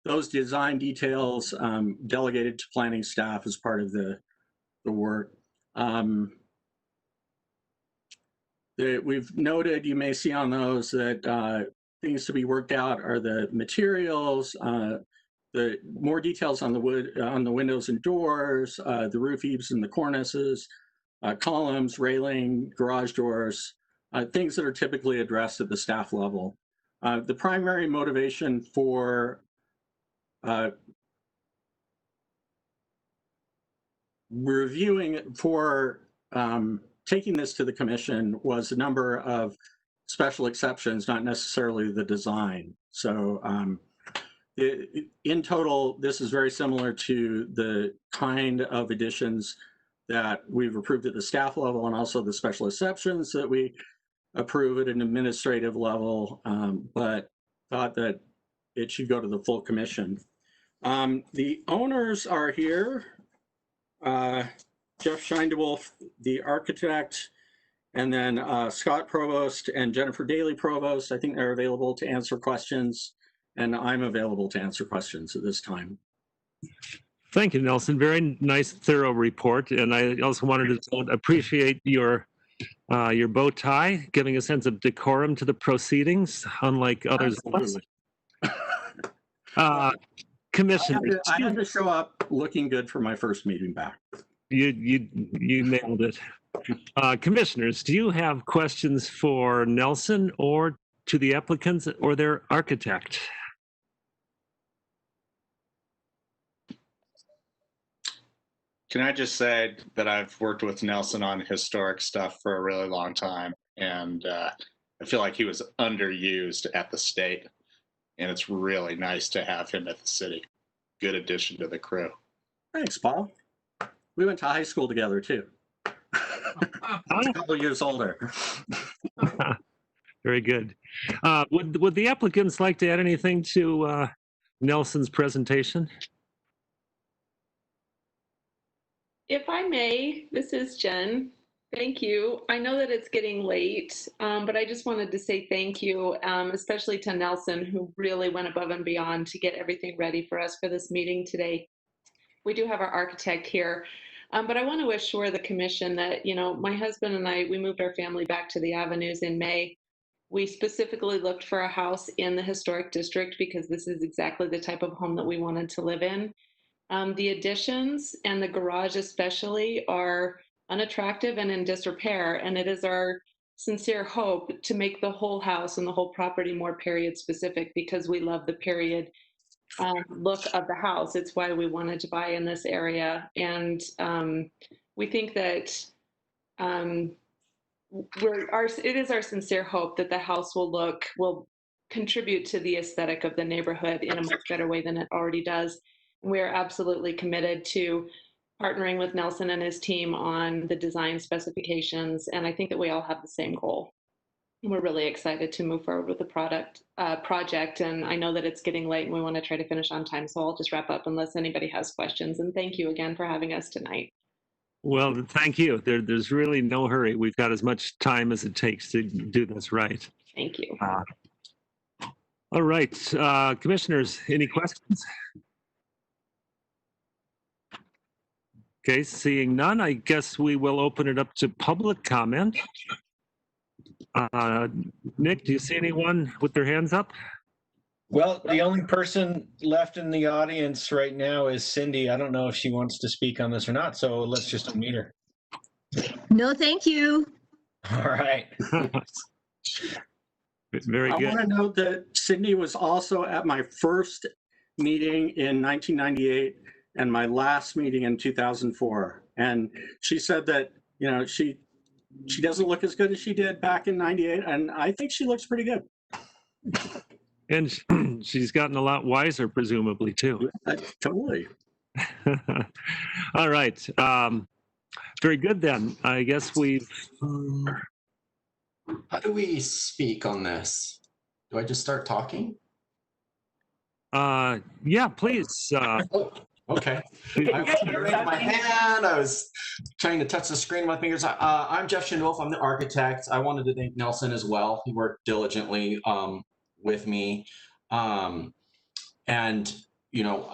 those design details delegated to planning staff as part of the work. We've noted, you may see on those that things to be worked out are the materials, the more details on the wood, on the windows and doors, the roof eaves and the cornices, columns, railing, garage doors, things that are typically addressed at the staff level. The primary motivation for taking this to the commission was a number of special exceptions, not necessarily the design. So in total, this is very similar to the kind of additions that we've approved at the staff level and also the special exceptions that we approve at an administrative level, but thought that it should go to the full commission. The owners are here. Jeff Scheindewolf, the architect, and then Scott Provost and Jennifer Daly Provost. I think they're available to answer questions, and I'm available to answer questions at this time. Thank you, Nelson. Very nice, thorough report. And I also wanted to appreciate your bow tie, giving a sense of decorum to the proceedings, unlike others. Commissioners, I had to show up looking good for my first meeting back. You nailed it. Commissioners, do you have questions for Nelson or to the applicants or their architect? Can I just say that I've worked with Nelson on historic stuff for a really long time, and I feel like he was underused at the state, and it's really nice to have him at the city. Good addition to the crew. Thanks, Paul. We went to high school together too. A couple years older. Very good. Would the applicants like to add anything to Nelson's presentation? If I may, this is Jen. Thank you. I know that it's getting late, but I just wanted to say thank you, especially to Nelson, who really went above and beyond to get everything ready for us for this meeting today. We do have our architect here, but I want to assure the commission that, you know, my husband and I, we moved our family back to the Avenues in May. We specifically looked for a house in the historic district because this is exactly the type of home that we wanted to live in. The additions and the garage especially are unattractive and in disrepair, and it is our sincere hope to make the whole house and the whole property more period specific because we love the period look of the house. It's why we wanted to buy in this area, and we think that it is our sincere hope that the house will contribute to the aesthetic of the neighborhood in a much better way than it already does. We are absolutely committed to partnering with Nelson and his team on the design specifications, and I think that we all have the same goal. We're really excited to move forward with the project, and I know that it's getting late and we want to try to finish on time, so I'll just wrap up unless anybody has questions, and thank you again for having us tonight. Well, thank you. There's really no hurry. We've got as much time as it takes to do this right. Thank you. All right, commissioners, any questions? Okay, seeing none, I guess we will open it up to public comment. Nick, do you see anyone with their hands up? Well, the only person left in the audience right now is Cindy. I don't know if she wants to speak on this or not, so let's just unmute her. No, thank you. All right. Very good. I want to note that Cindy was also at my first meeting in 1998 and my last meeting in 2004. And she said that, you know, she doesn't look as good as she did back in 98. And I think she looks pretty good. And she's gotten a lot wiser, presumably, too. Totally. All right. Very good, then. I guess we've... How do we speak on this? Do I just start talking? Yeah, please. Okay. I was raising my hand. I was trying to touch the screen with my fingers. I'm Jeff Scheindewolf. I'm the architect. I wanted to thank Nelson as well. He worked diligently with me. And, you know,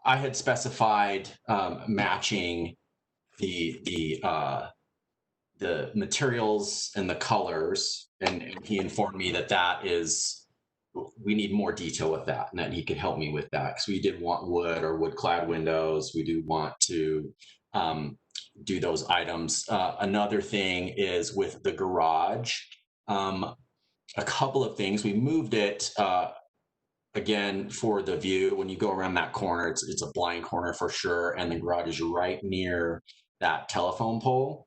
I had specified matching the materials and the colors. And he informed me that is, we need more detail with that, and that he could help me with that, because we did want wood or wood clad windows. We do want to do those items. Another thing is with the garage, a couple of things. We moved it again for the view. When you go around that corner, it's a blind corner for sure, and the garage is right near that telephone pole.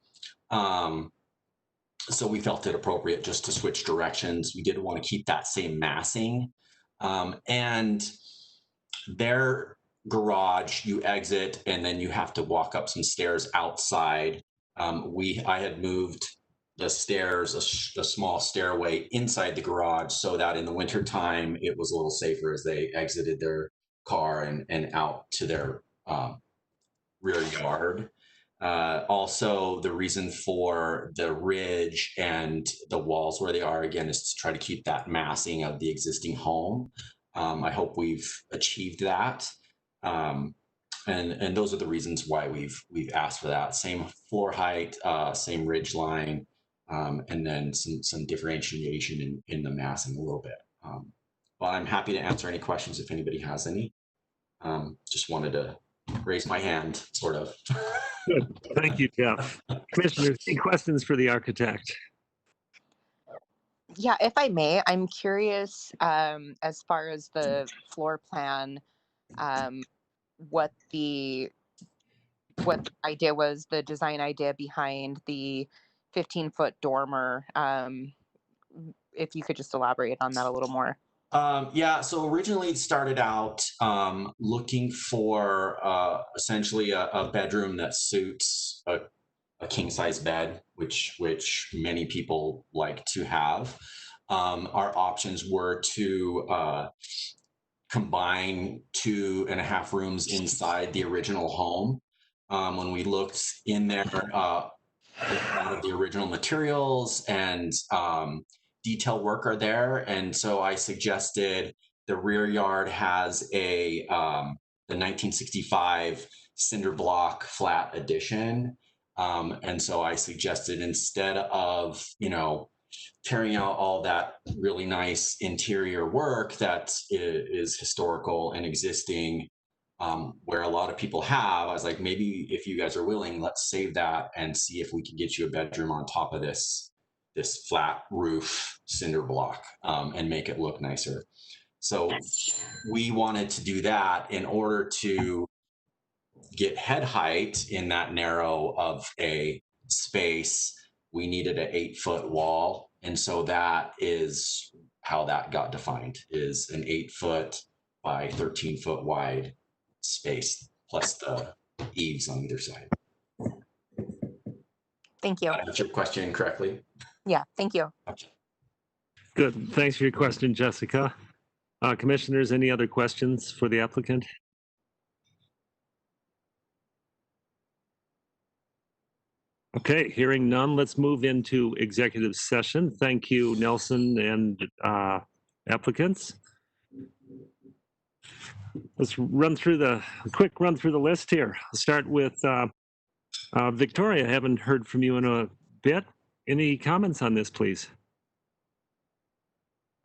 So we felt it appropriate just to switch directions. We did want to keep that same massing. And their garage, you exit, and then you have to walk up some stairs outside. I had moved the stairs, a small stairway inside the garage, so that in the wintertime it was a little safer as they exited their car and out to their rear yard. Also, the reason for the ridge and the walls where they are, again, is to try to keep that massing of the existing home. I hope we've achieved that. And those are the reasons why we've asked for that. Same floor height, same ridge line, and then some differentiation in the massing a little bit. But I'm happy to answer any questions if anybody has any. Just wanted to raise my hand, sort of. Good. Thank you, Jeff. Commissioners, any questions for the architect? Yeah, if I may, I'm curious as far as the floor plan, what the idea was, the design idea behind the 15-foot dormer. If you could just elaborate on that a little more. Yeah, so originally it started out looking for essentially a bedroom that suits a king size bed, which many people like to have. Our options were to combine 2.5 rooms inside the original home. When we looked in there, a lot of the original materials and detail work are there. And so I suggested the rear yard has the 1965 cinder block flat addition. And so I suggested, instead of, tearing out all that really nice interior work that is historical and existing, where a lot of people have, I was like, maybe if you guys are willing, let's save that and see if we can get you a bedroom on top of this flat roof cinder block, and make it look nicer. So we wanted to do that in order to get head height in that narrow of a space. We needed an 8-foot wall. And so that is how that got defined, is an 8-foot by 13-foot wide space, plus the eaves on either side. Thank you. Did I answer your question correctly? Yeah, thank you. Good. Thanks for your question, Jessica. Commissioners, any other questions for the applicant? Okay, hearing none, let's move into executive session. Thank you, Nelson and applicants. Let's quick run through the list here. I'll start with Victoria. I haven't heard from you in a bit. Any comments on this, please?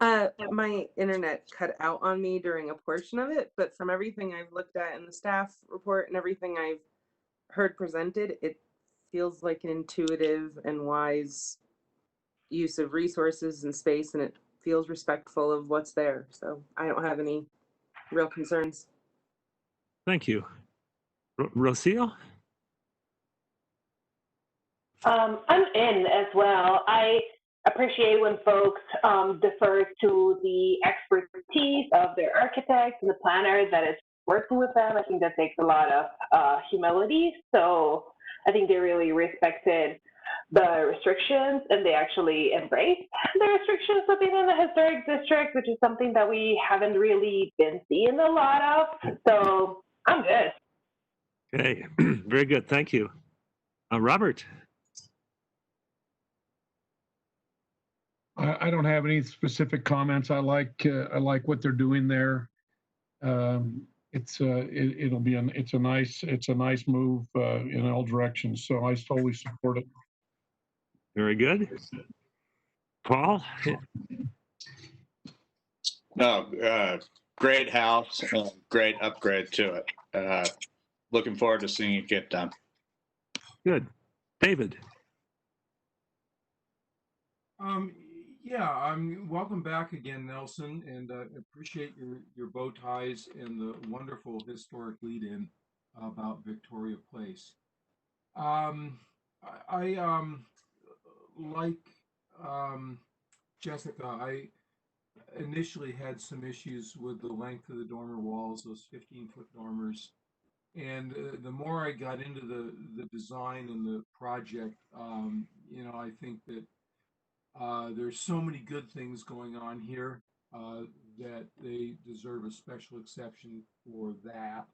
My internet cut out on me during a portion of it, but from everything I've looked at in the staff report and everything I've heard presented, it feels like an intuitive and wise use of resources and space, and it feels respectful of what's there. So I don't have any real concerns. Thank you. Rocio? I'm in as well. I appreciate when folks defer to the expertise of their architect and the planner that is working with them. I think that takes a lot of humility. So I think they really respected the restrictions, and they actually embraced the restrictions of being in the historic district, which is something that we haven't really been seeing a lot of. So I'm good. Okay, very good. Thank you. Robert? I don't have any specific comments. I like what they're doing there. It's a nice move in all directions. So I totally support it. Very good. Paul? No, great house, great upgrade to it. Looking forward to seeing it get done. Good. David? Yeah, welcome back again, Nelson, and appreciate your bow ties and the wonderful historic lead-in about Victoria Place. I like Jessica. initially had some issues with the length of the dormer walls, those 15-foot dormers. And the more I got into the design and the project, I think that there's so many good things going on here that they deserve a special exception for that,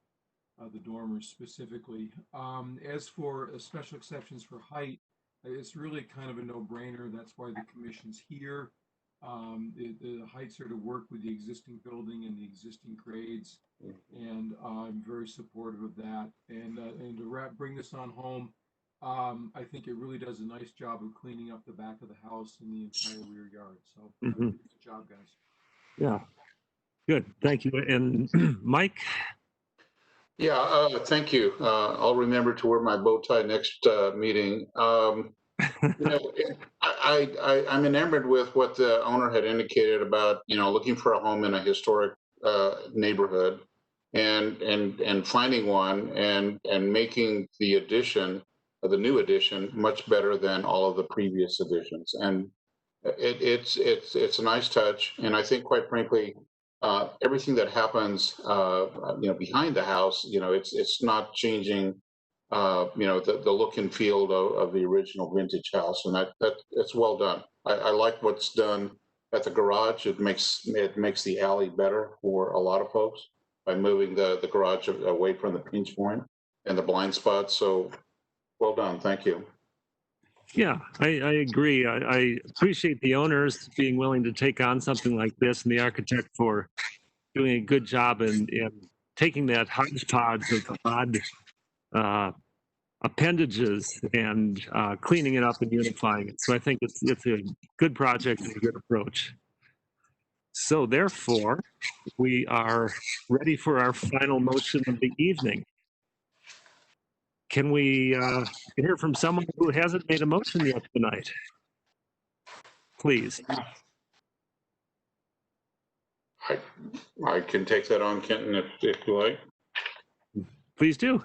the dormers specifically. As for special exceptions for height, it's really kind of a no-brainer. That's why the commission's here. The heights are to work with the existing building and the existing grades, and I'm very supportive of that. And to bring this on home, I think it really does a nice job of cleaning up the back of the house and the entire rear yard. So good job, guys. Yeah, good. Thank you. And Mike? Yeah, thank you. I'll remember to wear my bow tie next meeting. I'm enamored with what the owner had indicated about, looking for a home in a historic neighborhood and finding one and making the new addition much better than all of the previous additions. And it's a nice touch. And I think, quite frankly, everything that happens, behind the house, it's not changing, the look and feel of the original vintage house, and that's well done. I like what's done at the garage. It makes the alley better for a lot of folks by moving the garage away from the pinch point and the blind spots. So, well done. Thank you. Yeah, I agree. I appreciate the owners being willing to take on something like this, and the architect for doing a good job in taking that hodgepodge of odd appendages and cleaning it up and unifying it. So I think it's a good project and a good approach. So therefore, we are ready for our final motion of the evening. Can we hear from someone who hasn't made a motion yet tonight? Please. I can take that on, Kenton, if you like. Please do.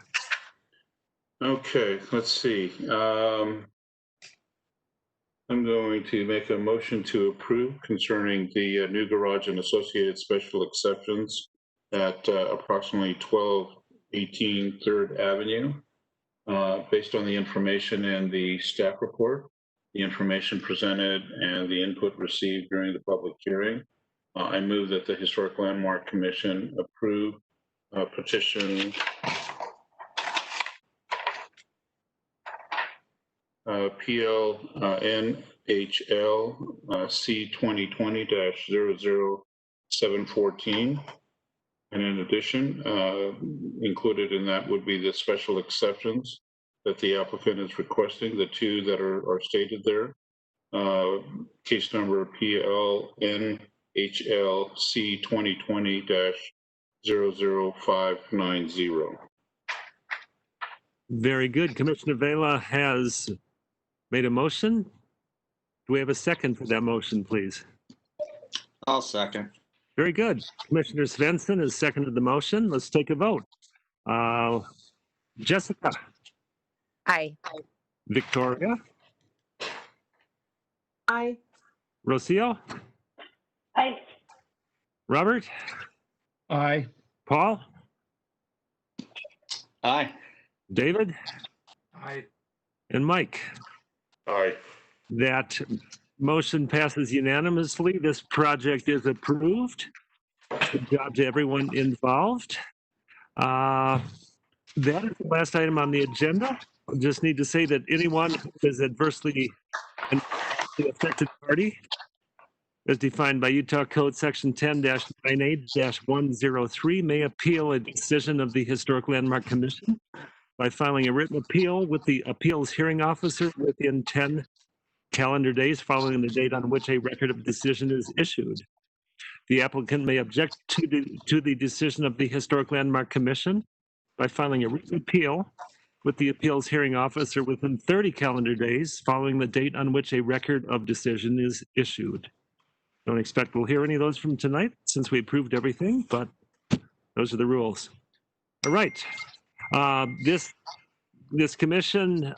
Okay, let's see. I'm going to make a motion to approve concerning the new garage and associated special exceptions at approximately 1218 3rd Avenue. Based on the information in the staff report, the information presented, and the input received during the public hearing, I move that the Historic Landmark Commission approve petition PL NHL C 2020-00714. And in addition, included in that would be the special exceptions that the applicant is requesting, the two that are stated there. Case number PLNHL C 2020-00590. Very good. Commissioner Vela has made a motion. Do we have a second for that motion, please? I'll second. Very good. Commissioner Svensson has seconded the motion. Let's take a vote. Jessica? Aye. Victoria? Aye. Rocio? Aye. Robert? Aye. Paul? Aye. David? Aye. And Mike? Aye. That motion passes unanimously. This project is approved. Good job to everyone involved. That is the last item on the agenda. I just need to say that anyone who is adversely affected party, as defined by Utah Code Section 10-98-103, may appeal a decision of the Historic Landmark Commission by filing a written appeal with the appeals hearing officer within 10 calendar days following the date on which a record of decision is issued. The applicant may object to the decision of the Historic Landmark Commission by filing a written appeal with the appeals hearing officer within 30 calendar days following the date on which a record of decision is issued. Don't expect we'll hear any of those from tonight since we approved everything, but those are the rules. All right. This commission,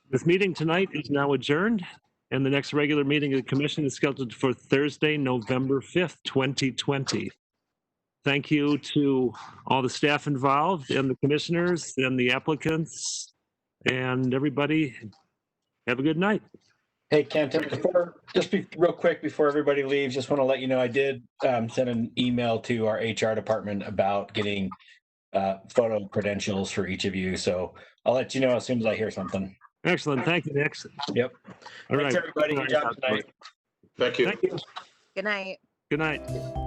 this meeting tonight is now adjourned. And the next regular meeting of the commission is scheduled for Thursday, November 5th, 2020. Thank you to all the staff involved and the commissioners and the applicants and everybody. Have a good night. Hey, Kenton, real quick before everybody leaves, just want to let you know I did send an email to our HR department about getting photo credentials for each of you. So I'll let you know as soon as I hear something. Excellent. Thank you, Nick. Yep. All Thanks, right. everybody. Good job tonight. Thank you. Thank you. Good night. Good night.